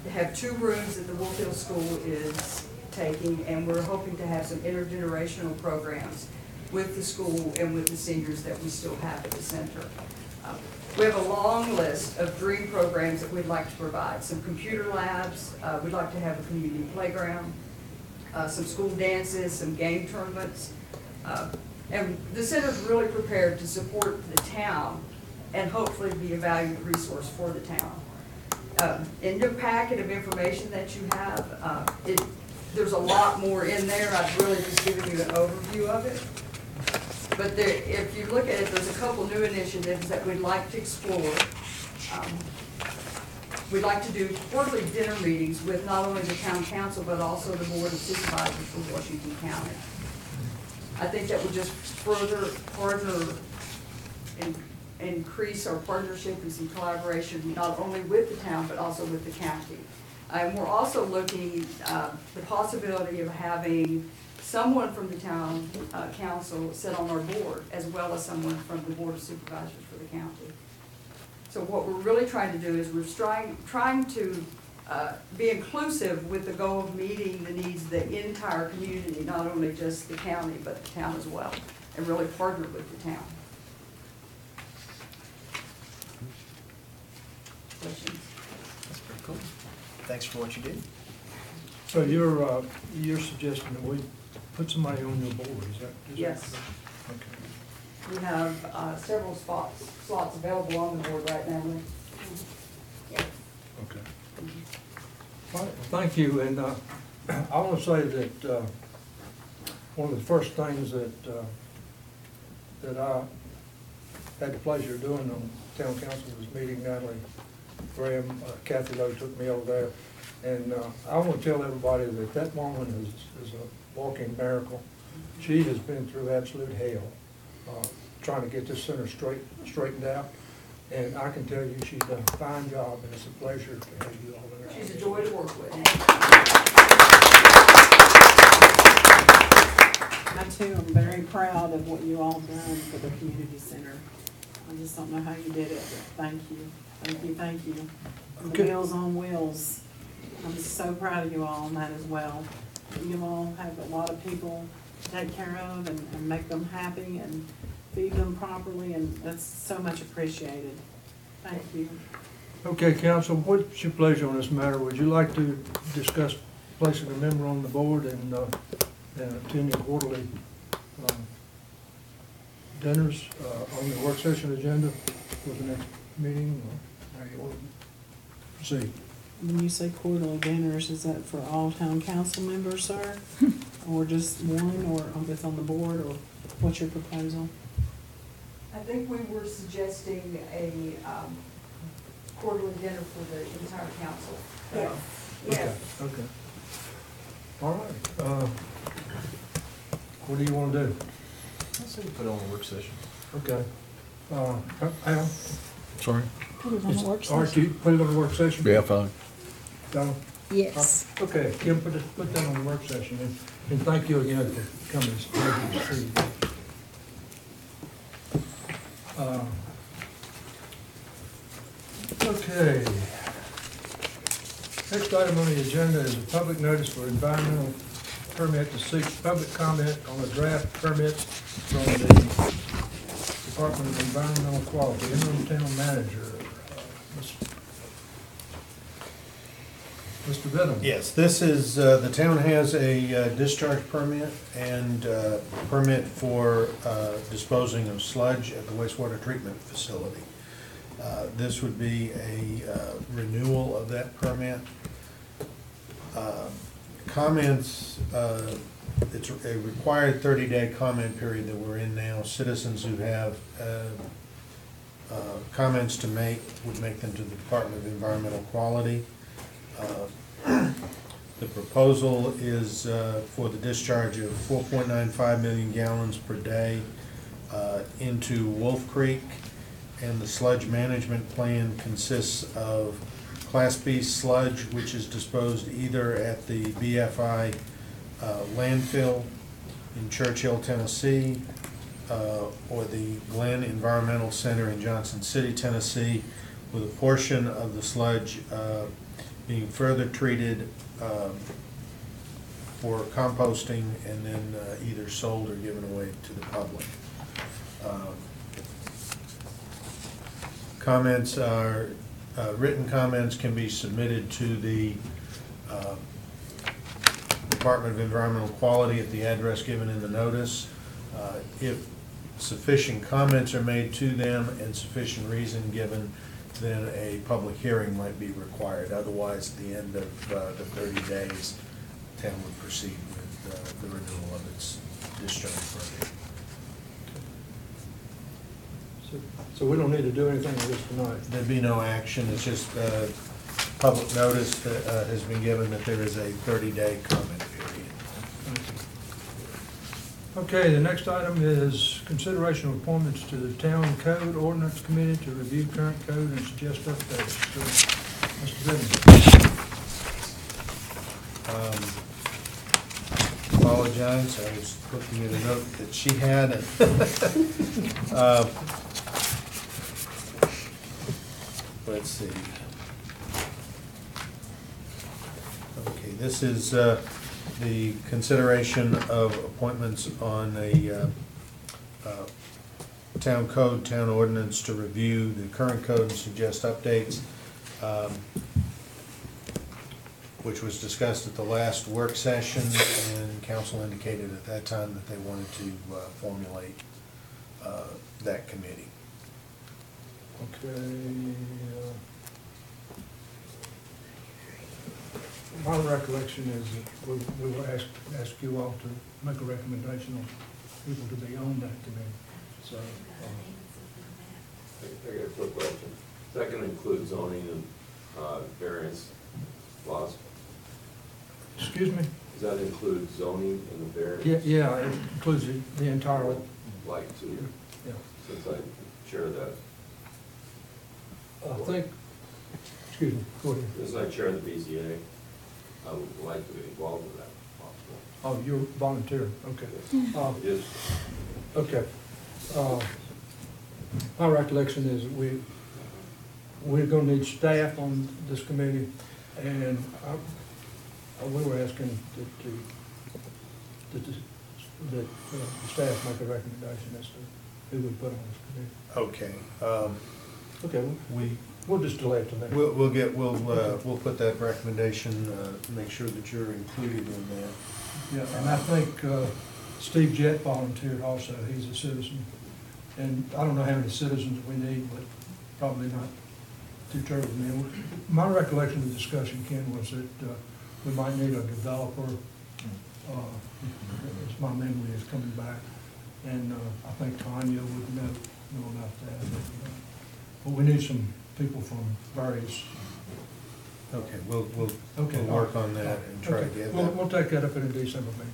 have 2 rooms that the Wolf Hill School is taking, and we're hoping to have some intergenerational programs with the school and with the seniors that we still have at the center. We have a long list of dream programs that we'd like to provide. Some computer labs, we'd like to have a community playground, some school dances, some game tournaments. And the center's really prepared to support the town and hopefully be a valued resource for the town. In your packet of information that you have, there's a lot more in there. I've really just given you an overview of it. But there, if you look at it, there's a couple new initiatives that we'd like to explore. We'd like to do quarterly dinner meetings with not only the town council, but also the board of supervisors for Washington County. I think that would just further increase our partnership and some collaboration, not only with the town, but also with the county. And we're also looking the possibility of having someone from the town council sit on our board, as well as someone from the board of supervisors for the county. So what we're really trying to do is we're trying to be inclusive with the goal of meeting the needs of the entire community, not only just the county, but the town as well, and really partner with the town. Questions? That's pretty cool. Thanks for what you do. So you're suggesting that we put somebody on your board, is that? Yes. Okay. We have several slots available on the board right now. Yeah. Okay. All right, thank you, and I want to say that one of the first things that I had the pleasure of doing on town council was meeting Natalie Graham. Kathy Lowe took me over there, and I want to tell everybody that that woman is a walking miracle. She has been through absolute hell trying to get this center straightened out. And I can tell you she's done a fine job, and it's a pleasure to have you all there. She's a joy to work with. I too am very proud of what you all done for the community center. I just don't know how you did it, but thank you. Thank you, thank you. And the Okay. Meals on Wheels, I'm so proud of you all on that as well. You all have a lot of people to take care of and make them happy and feed them properly, and that's so much appreciated. Thank you. Okay, council, what's your pleasure on this matter? Would you like to discuss placing a member on the board and attending quarterly dinners on the work session agenda for the next meeting? Or how you want to proceed? When you say quarterly dinners, is that for all town council members, sir? Or just one, or that's on the board, or what's your proposal? I think we were suggesting a quarterly dinner for the entire council. Yes. Yes. Okay. All right. What do you want to do? I say we put it on a work session. Okay. Al? Sorry? Put it on the work All right, session. you put it on the work session? Yeah, fine. Done? Yes. Okay, Kim, put that on the work session, and thank you again for coming. It's a pleasure to see you. Okay. Next item on the agenda is a public notice for environmental permit to seek public comment on a draft permit from the Department of Environmental Quality, interim town manager. Mr. Benham? Yes, this is, the town has a discharge permit and permit for disposing of sludge at the wastewater treatment facility. This would be a renewal of that permit. Comments, it's a required 30-day comment period that we're in now. Citizens who have comments to make would make them to the Department of Environmental Quality. The proposal is for the discharge of 4.95 million gallons per day into Wolf Creek, and the sludge management plan consists of Class B sludge, which is disposed either at the BFI landfill in Churchill, Tennessee, or the Glen Environmental Center in Johnson City, Tennessee, with a portion of the sludge being further treated for composting and then either sold or given away to the public. Comments are, written comments can be submitted to the Department of Environmental Quality at the address given in the notice. If sufficient comments are made to them and sufficient reason given, then a public hearing might be required. Otherwise, at the end of the 30 days, the town would proceed with the renewal of its discharge permit. So we don't need to do anything with this tonight? There'd be no action, it's just public notice that has been given that there is a 30-day comment period. Okay, the next item is consideration of appointments to the Town Code Ordinance Committee to review current code and suggest updates. So, Mr. Benham. Apologize, I was looking at a note that she had. Let's see. Okay, this is the consideration of appointments on a town code, town ordinance to review the current code and suggest updates, which was discussed at the last work session, and council indicated at that time that they wanted to formulate that committee. Okay. My recollection is that we will ask you all to make a recommendation on people to be on that committee. So, I got a quick question. That can include zoning and variance laws? excuse me? Does that include zoning and the variance? Yeah, it includes the entire. Like to, Yeah. since I chair that. I think, excuse me, go ahead. Since I chair the BZA, I would like to be involved with that if possible. Oh, you're volunteer, okay. Yes. Okay. My recollection is we're gonna need staff on this committee, and we were asking that the staff make a recommendation as to who we put on this committee. Okay. Okay, we'll just delay it to next. We'll put that recommendation, make sure that you're included in that. Yeah, and I think Steve Jett volunteered also, he's a citizen. And I don't know how many citizens we need, but probably not too terribly many. My recollection of the discussion, Ken, was that we might need a developer. As my memory is coming back. And I think Tanya would know about that. But we need some people from various. Okay, we'll Okay, work on that and try to okay. get We'll that. take that up in a December meeting.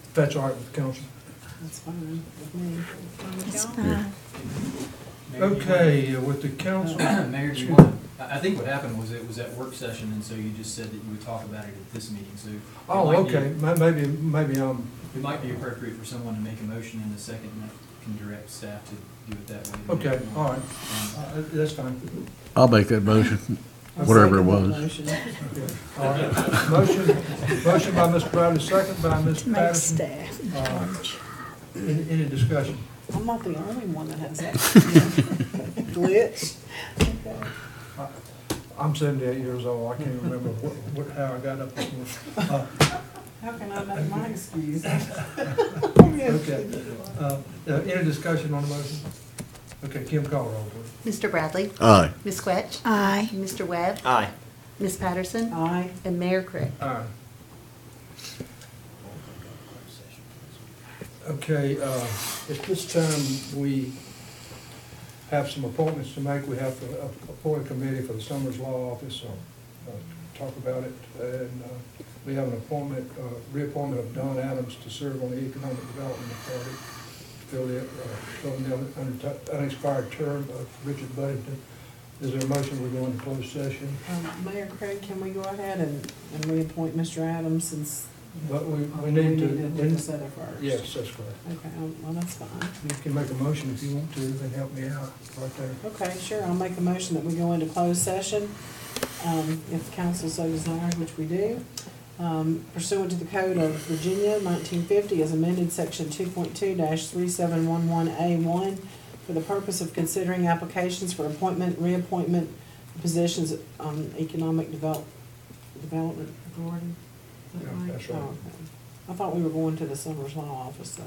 If that's all right with the council. That's fine with me. It's fine. Okay, with the council. Mayor, do you want, I think what happened was it was at work session, and so you just said that you would talk about it at this meeting, so. Oh, okay, maybe It might be appropriate for someone to make a motion in a second that can direct staff to do it that way. Okay, all right, that's fine. I'll make that motion, whatever it was. All right, motion by Mr. Bradley, second by Ms. Make Patterson. staff in charge. Any discussion? I'm not the only one that has that glitch. I'm 78 years old, I can't remember how I got up this morning. How can I make my excuse? Okay. Any discussion on the motion? Okay, Kim, call roll, please. Mr. Bradley? Aye. Ms. Quetch? Aye. Mr. Webb? Aye. Ms. Patterson? Aye. And Mayor Crick? Aye. Okay, at this time, we have some appointments to make. We have to appoint a committee for the Summers Law Office, so talk about it. And we have an appointment, reappointment of Don Adams to serve on the Economic Development Authority, fill the unexpired term of Richard Buddington. Is there a motion we go into closed session? Mayor Craig, can we go ahead and reappoint Mr. Adams since? But we need to. Consider first. Yes, that's correct. Okay, well, that's fine. You can make a motion if you want to, and help me out right there. Okay, sure, I'll make a motion that we go into closed session, if the council so desires, which we do. Pursuant to the Code of Virginia, 1950, as amended, Section 2.2-3711A1, for the purpose of considering applications for appointment, reappointment, positions on Economic Development Authority. Is that Yeah, right? that's right. Oh, okay. I thought we were going to the Summers Law Office, so.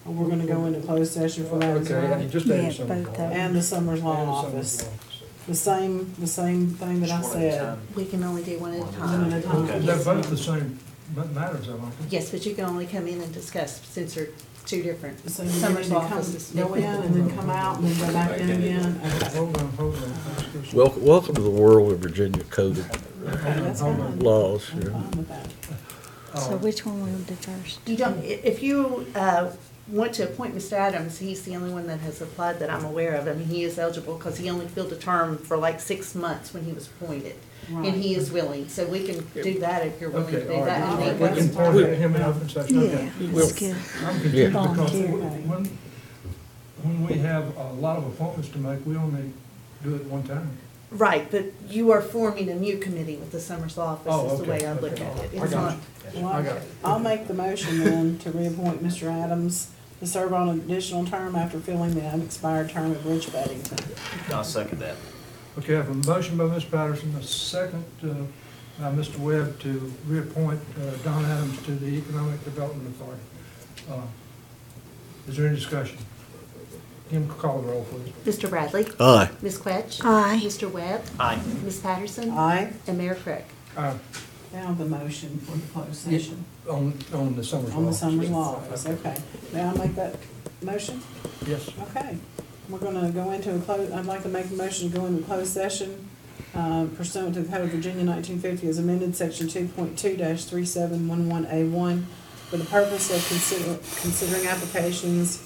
Oh, we're gonna go into closed session for that as Okay, well? and you just add Yeah, Summers both Law. of them. And the Summers Law And the Office. Summers Law Office. The same thing that I Just one at a said. time. We can only do one at a One time. at a time. They're both the same matters, I think. Yes, but you can only come in and discuss since they're two different. So you Summers need Law to come, Offices. go in and then come out and then go back in again? Okay. Hold on. Welcome to the world of Virginia code Okay, that's fine. laws. I'm fine with that. So which one will do first? You don't, if you want to appoint Mr. Adams, he's the only one that has applied that I'm aware of. I mean, he is eligible because he only filled a term for like 6 months when he was appointed. And he is willing, so we can do that if you're willing to Okay, do all that. right. And We then can once- appoint him in open session, okay. Yeah, that's good. I'm confused because Volunteer. when we have a lot of appointments to make, we only do it one time. Right, but you are forming a new committee with the Summers Law Oh, Office is the okay, way I look okay. at it. I It's got not, you. Well, I got it. I'll make the motion then to reappoint Mr. Adams to serve on an additional term after filling the unexpired term of Rich Buddington. I'll second that. Okay, I have a motion by Ms. Patterson, a second by Mr. Webb to reappoint Don Adams to the Economic Development Authority. Is there any discussion? Kim, call the roll, please. Mr. Bradley? Aye. Ms. Quetch? Aye. Mr. Webb? Aye. Ms. Patterson? Aye. And Mayor Crick? Now the motion for the closed session. On the Summers Law. On the Summers Law Office, okay. May I make that motion? Yes. Okay. We're gonna go into I'd like to make a motion to go into closed session pursuant to the Code of Virginia 1950 as amended, Section 2.2-3711A1, for the purpose of considering applications,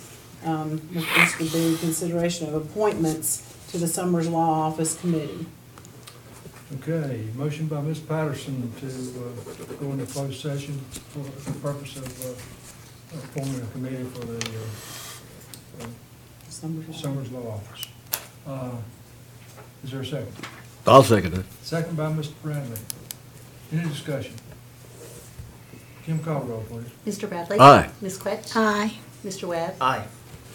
this would be consideration of appointments to the Summers Law Office Committee. Okay, motion by Ms. Patterson to go into closed session for the purpose of forming a committee for the Summers Law Office. Is there a second? I'll second it. Second by Mr. Bradley. Any discussion? Kim, call the roll, please. Mr. Bradley? Aye. Ms. Quetch? Aye. Mr. Webb? Aye.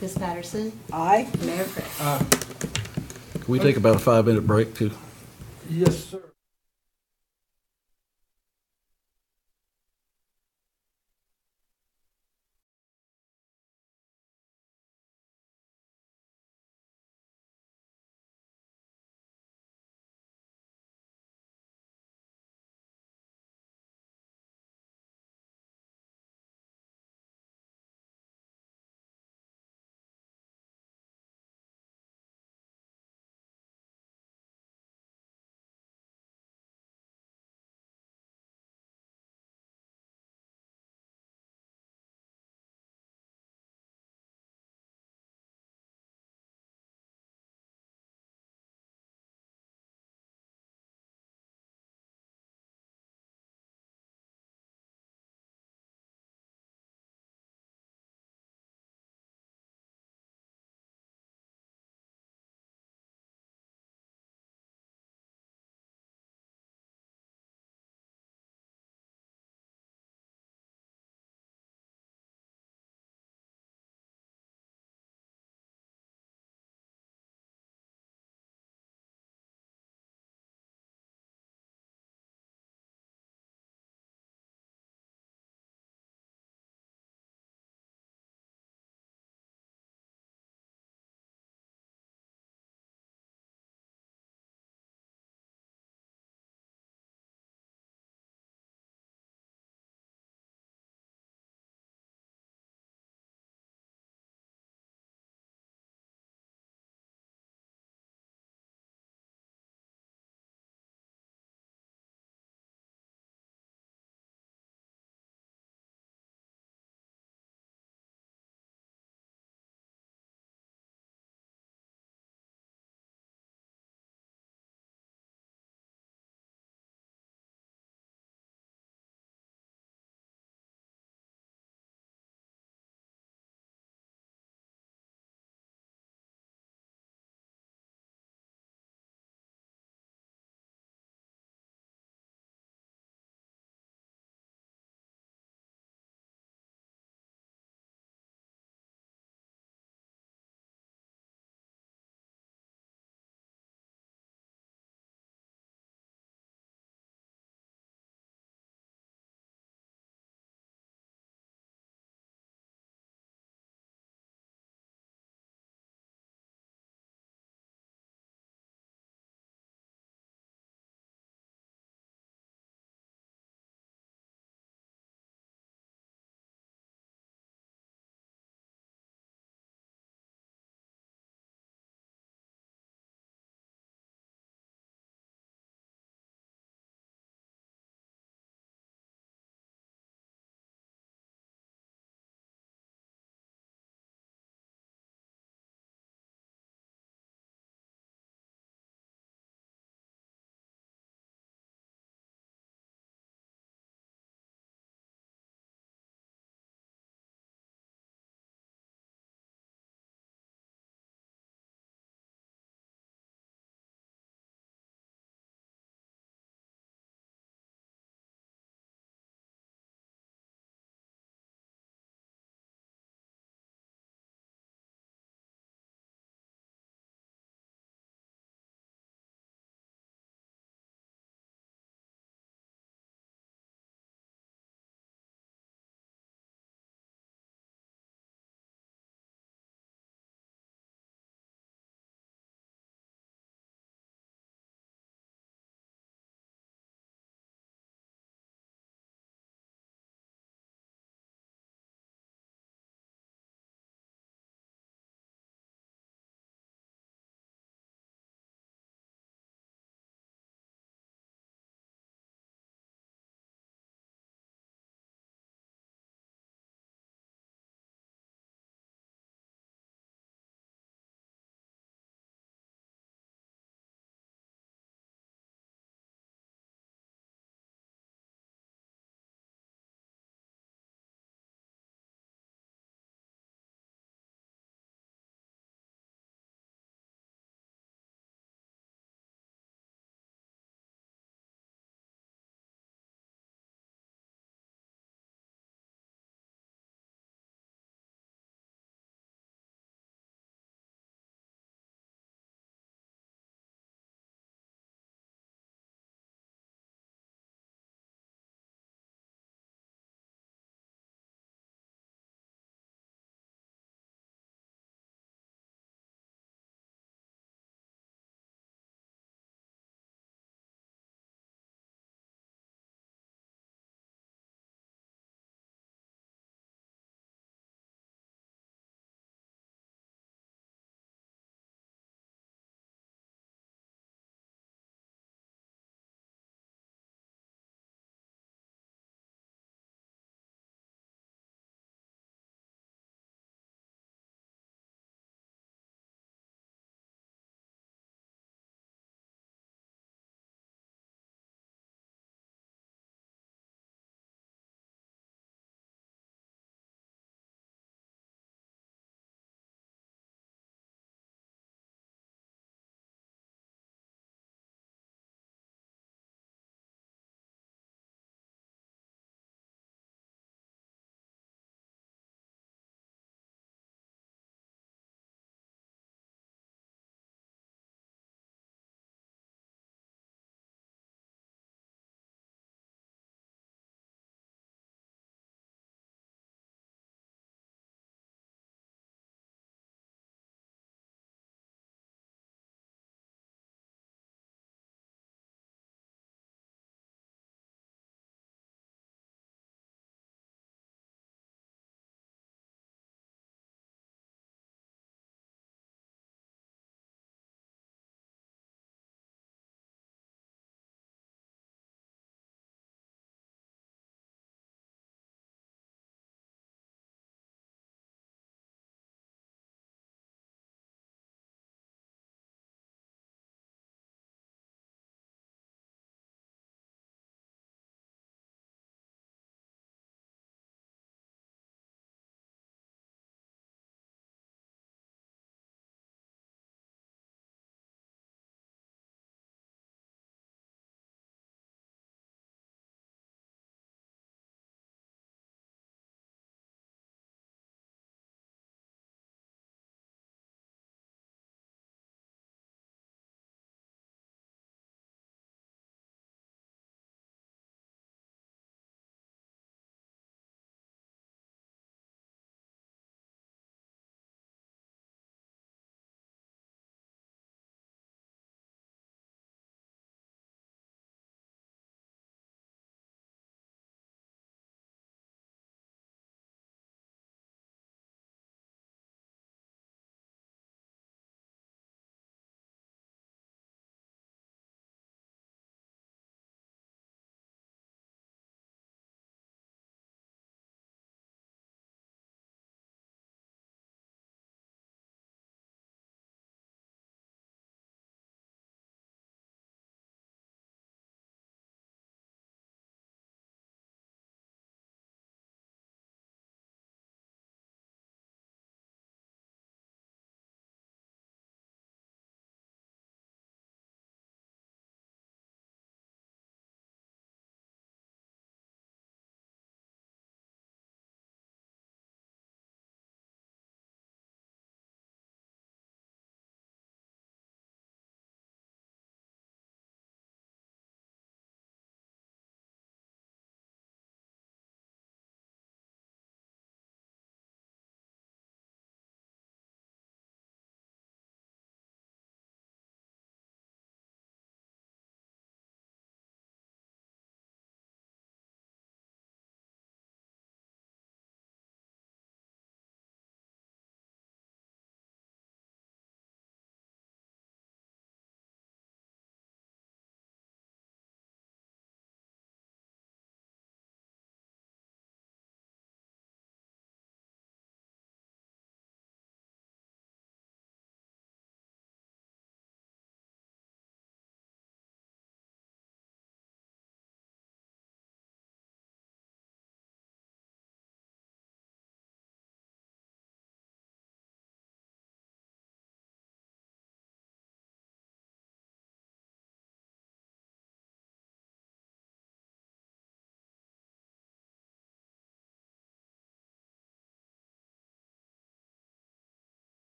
Ms. Patterson? Aye. Mayor Crick? Can we take about a 5-minute break too? Yes, sir.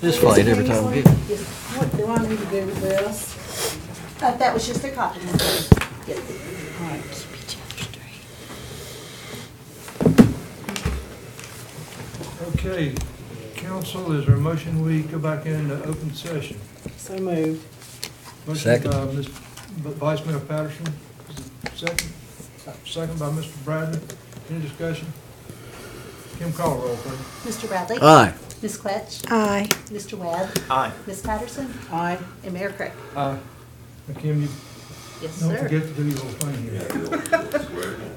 This fight every time we get. What do I need to do with this? That was just a copy. Okay, council, is there a motion we go back into open session? So moved. Motion Second. by Ms. Vice Mayor Patterson, is it second? Second by Mr. Bradley. Any discussion? Kim, call roll, please. Mr. Bradley? Aye. Ms. Quetch? Aye. Mr. Webb? Aye. Ms. Patterson? Aye. And Mayor Craig? Aye. Now, Kim, you Yes, don't sir. forget to do your little thing here.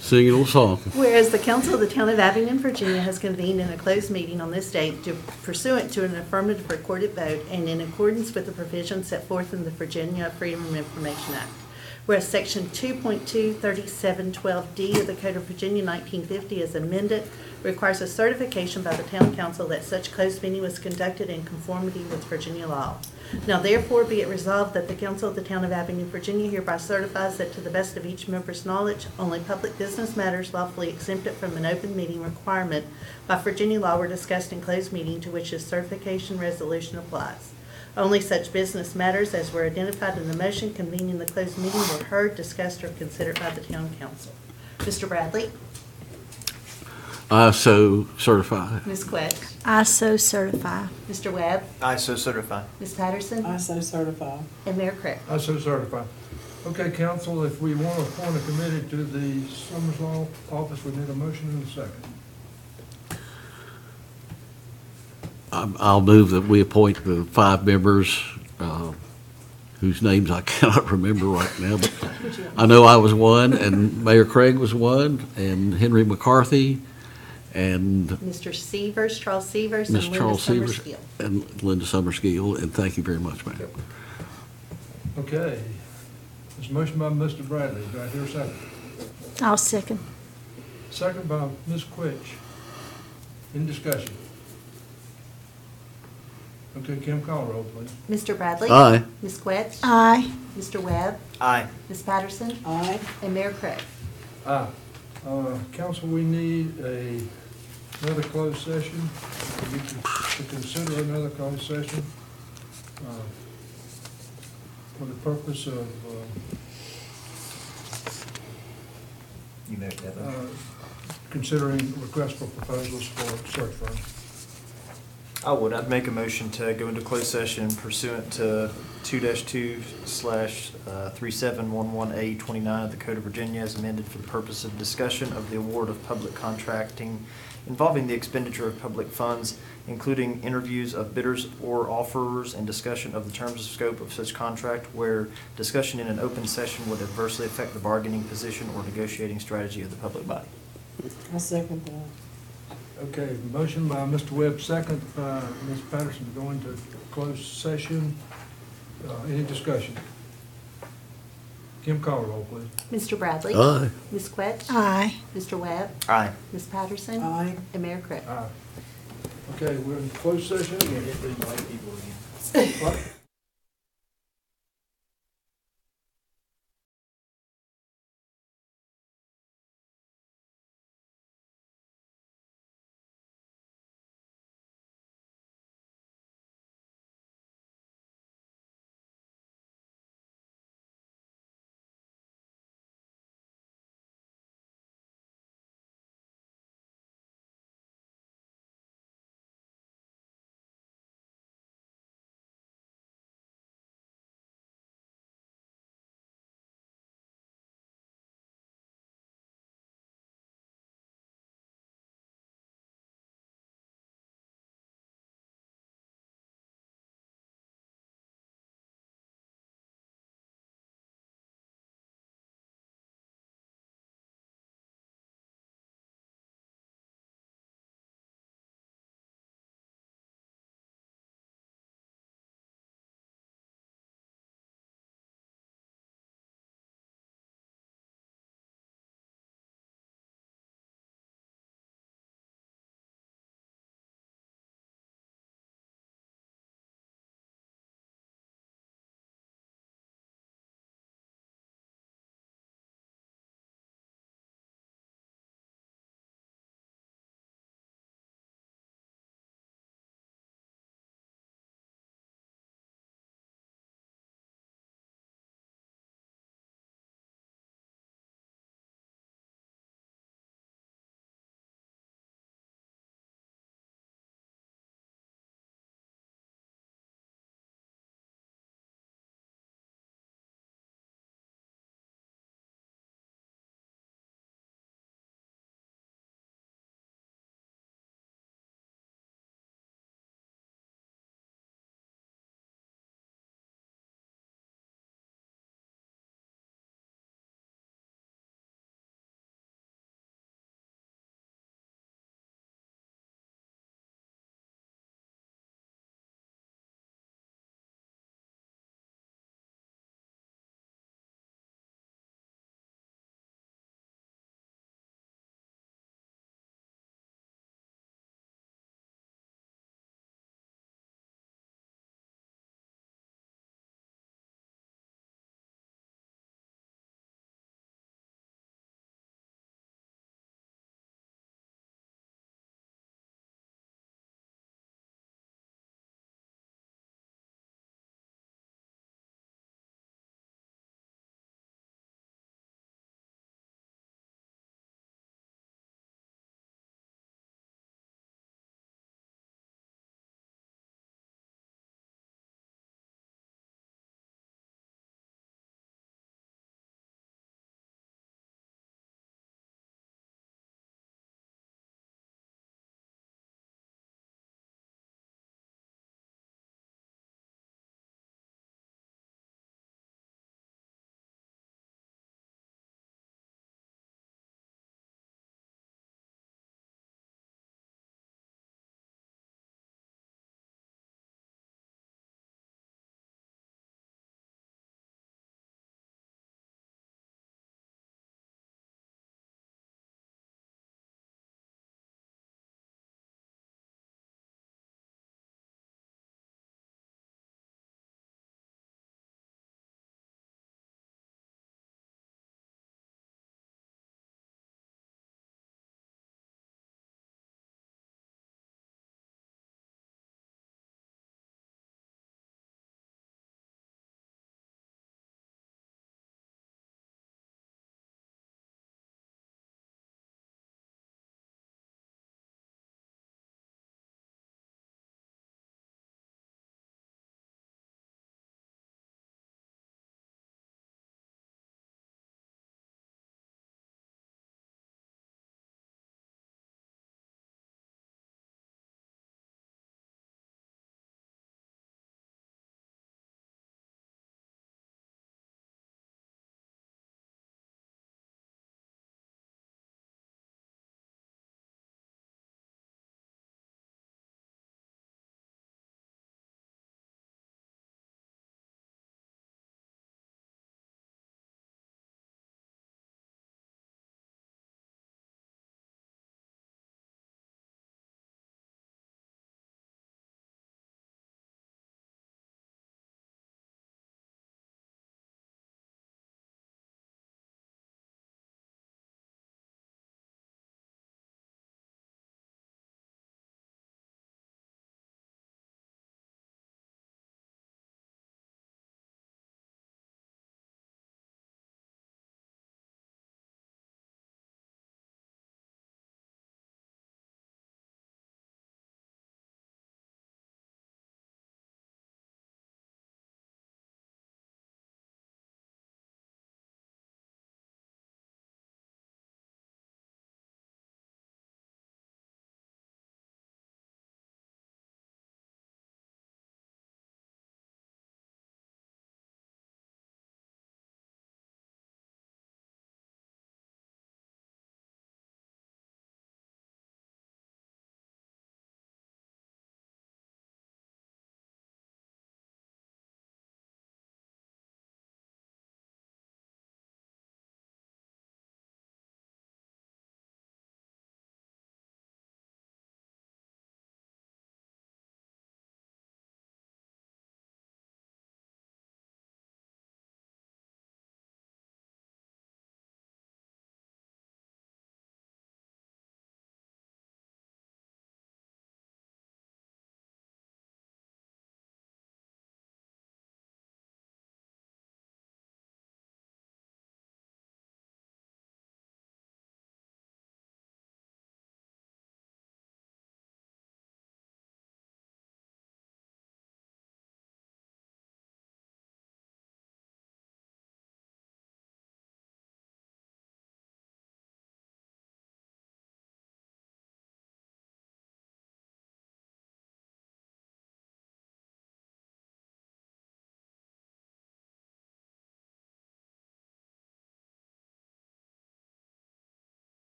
Sing a little song. Whereas the Council of the Town of Abington, Virginia has convened in a closed meeting on this date pursuant to an affirmative recorded vote and in accordance with the provisions set forth in the Virginia Freedom of Information Act. Whereas Section 2.23712D of the Code of Virginia 1950 as amended requires a certification by the Town Council that such closed meeting was conducted in conformity with Virginia law. Now therefore be it resolved that the Council of the Town of Abington, Virginia hereby certifies that to the best of each member's knowledge, only public business matters lawfully exempted from an open meeting requirement by Virginia law were discussed in closed meeting to which this certification resolution applies. Only such business matters as were identified in the motion convening the closed meeting were heard, discussed, or considered by the Town Council. Mr. Bradley? I so certify. Ms. Quetch? I so certify. Mr. Webb? I so certify. Ms. Patterson? I so certify. And Mayor Craig? I so certify. Okay, council, if we want to appoint a committee to the Summers Law Office, we need a motion and a second. I'll move that we appoint the 5 members whose names I cannot remember right now, but I know I was one, and Mayor Craig was one, and Henry McCarthy, and Mr. Severs, Charles Severs, and Ms. Linda Charles Severs, Summerskill. and Linda Summerskill, and thank you very much, ma'am. Okay. This motion by Mr. Bradley. Do I hear a second? I'll second. Second by Ms. Quitch. In discussion. Okay, Kim, call roll, please. Mr. Bradley? Aye. Ms. Quetch? Aye. Mr. Webb? Aye. Ms. Patterson? Aye. And Mayor Craig? Aye. Council, we need another closed session. To consider another closed session for the purpose of You make that motion. considering requests for proposals for search firms. I'd make a motion to go into closed session pursuant to 2-2/3711A29 of the Code of Virginia as amended for the purpose of discussion of the award of public contracting involving the expenditure of public funds, including interviews of bidders or offerers and discussion of the terms and scope of such contract where discussion in an open session would adversely affect the bargaining position or negotiating strategy of the public body. I second that. Okay, motion by Mr. Webb, second by Ms. Patterson to go into closed session. Any discussion? Kim, call roll, please. Mr. Bradley? Aye. Ms. Quetch? Aye. Mr. Webb? Aye. Ms. Patterson? Aye. And Mayor Craig? Aye. Okay, we're in closed session. Hit these white people again. What?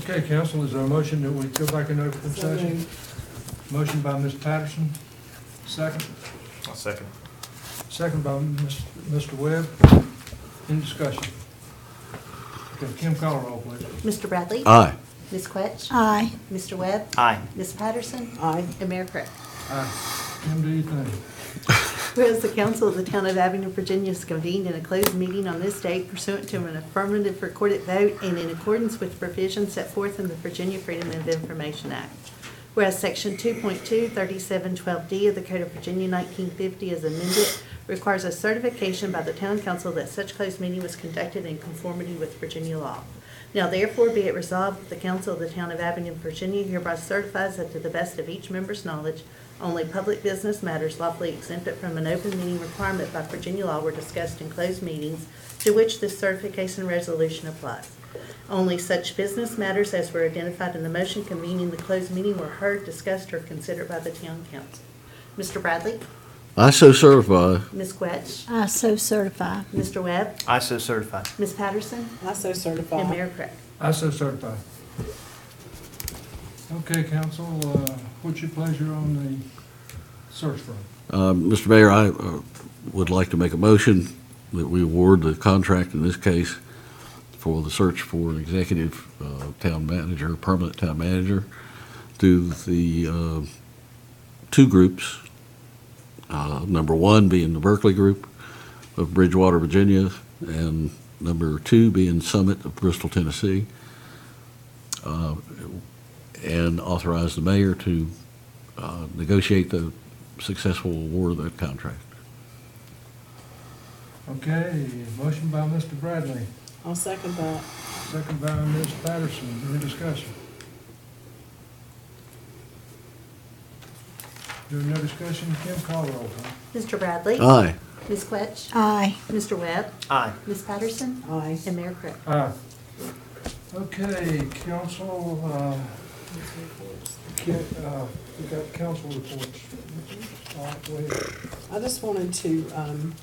Okay, council, is there a motion that we go back in open So session? moved. Motion by Ms. Patterson, second. I'll second. Second by Mr. Webb. In discussion. Okay, Kim, call a roll, please. Mr. Bradley? Aye. Ms. Quetch? Aye. Mr. Webb? Aye. Ms. Patterson? Aye. And Mayor Craig. Aye. Kim, do you think? Whereas the council of the town of Abington, Virginia is convened in a closed meeting on this date pursuant to an affirmative recorded vote and in accordance with provisions set forth in the Virginia Freedom of Information Act. Whereas Section 2.2, 3712D of the Code of Virginia 1950 as amended requires a certification by the town council that such closed meeting was conducted in conformity with Virginia law. Now therefore be it resolved that the council of the town of Abington, Virginia hereby certifies that to the best of each member's knowledge, only public business matters lawfully exempted from an open meeting requirement by Virginia law were discussed in closed meetings to which this certification resolution applies. Only such business matters as were identified in the motion convening the closed meeting were heard, discussed, or considered by the town council. Mr. Bradley? I so certify. Ms. Quetch? I so certify. Mr. Webb? I so certify. Ms. Patterson? I so certify. And Mayor Craig. I so certify. Okay, council, what's your pleasure on the search firm? Mr. Mayor, I would like to make a motion that we award the contract in this case for the search for an executive town manager, permanent town manager, to the two groups. Number one being the Berkeley Group of Bridgewater, Virginia, and number two being Summit of Bristol, Tennessee, and authorize the mayor to negotiate the successful award of that contract. Okay, motion by Mr. Bradley, I'll second that. second by Ms. Patterson. Any discussion? There's no discussion, Kim, call the roll, please. Mr. Bradley? Aye. Ms. Quetch? Aye. Mr. Webb? Aye. Ms. Patterson? Aye. And Mayor Craig. Aye. Okay, council, we got council reports. All right, go ahead. I just wanted to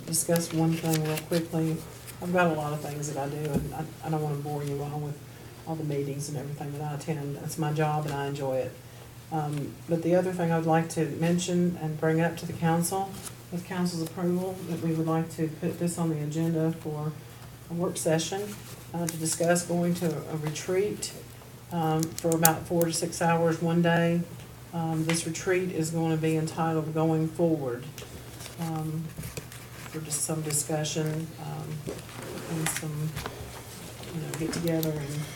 discuss one thing real quickly. I've got a lot of things that I do, and I don't want to bore you all with all the meetings and everything that I attend. That's my job, and I enjoy it. But the other thing I'd like to mention and bring up to the council, with council's approval, that we would like to put this on the agenda for a work session to discuss going to a retreat for about 4 to 6 hours one day. This retreat is going to be entitled Going Forward, for just some discussion and some, get together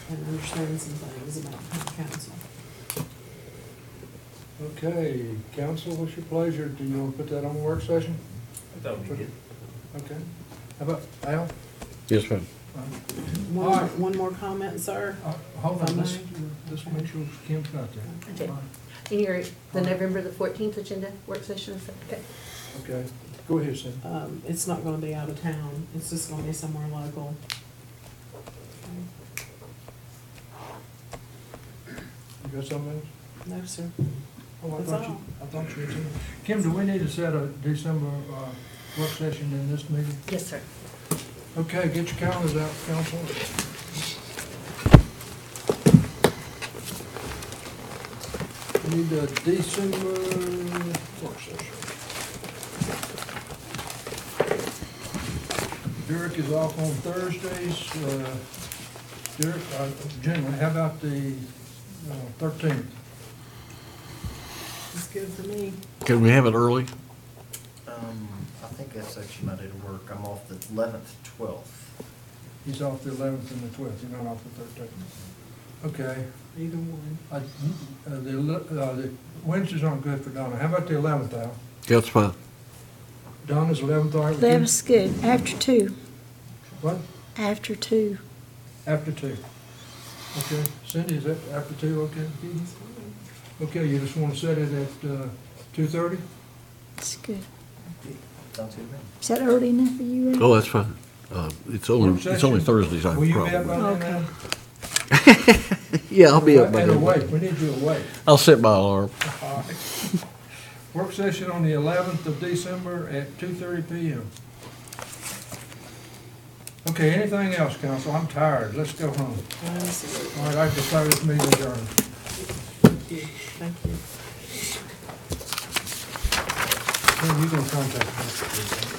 and understand some things about the council. Okay, council, what's your pleasure? Do you want to put that on a work session? That would be good. Okay. How about Al? Yes, ma'am. All right. One more comment, sir? Hold If I on, let's may. make sure Kim's not there. Okay. And you're the November the 14th agenda work session, is that okay? Okay, go ahead, Cindy. It's not gonna be out of town, it's just gonna be somewhere local. You got something else? No, sir. Oh, I That's thought you, all. I thought you had something. Kim, do we need to set a December work session in this meeting? Yes, sir. Okay, get your calendars out, council. We need a December work session. Derek is off on Thursdays. Derek, generally, how about the 13th? It's good for me. Can we have it early? I think that's actually my day to work. I'm off the 11th, 12th. He's off the 11th and the 12th, he's not off the 13th. Okay. Either one. The Wednesdays aren't good for Donna. How about the 11th, Al? That's fine. Donna's 11th, all right with you? That was good. After 2. What? After 2. After 2. Okay. Cindy, is that after 2 okay with you? Okay, you just want to set it at 2:30? It's good. Sounds good, man. Is that early enough for you, Ray? Oh, that's fine. It's only Thursdays I have Will a you be up problem by then? Okay. with. Yeah, I'll be up by And then. awake, we need you awake. I'll set my alarm. All right. Work session on the 11th of December at 2:30 PM. Okay, anything else, council? I'm tired. Let's go home. All right, I declare this meeting adjourned. Thank you. Then you can contact me.